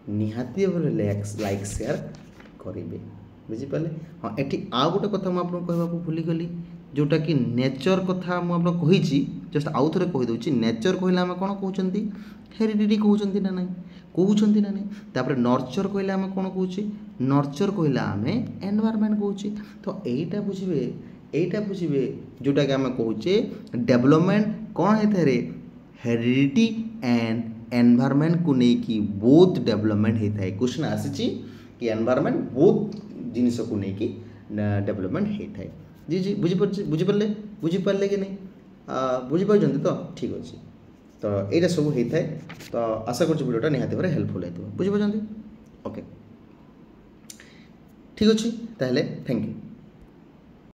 निहाती भाव लाइक शेयर करेंगे बुझीपारे हाँ ये आ गोटे कथा मुझे कहवा भूलीगली जोटा कि नेचर कथा मुझे जस्ट आउ थे कहीदे नेचर कहले आम कौन कहते हेरिडिटी कहते ना ना कहते ना नहीं नर्चर कहले आम कौन कहे नर्चर कहले आम एनवायरनमेंट कहूँ तो यहीटा बुझे जोटा कि आम कहे डेवलपमेंट कौन होता है हेरिडिटी एंड एनवायरनमेंट को लेकिन बोथ डेवलपमेंट होता है क्वेश्चन आसी कि एनवायरनमेंट बोथ जिनिस को लेकिन डेवलपमेंट होता है जी जी बुझीपारे कि नहीं बुझीपार तो ठीक अच्छे तो यहाँ सब होता है तो आशा कर वीडियोटा निहाती भाव हेल्पफुल होता बुझीपार ओके ठीक अच्छे ताहले थैंक यू।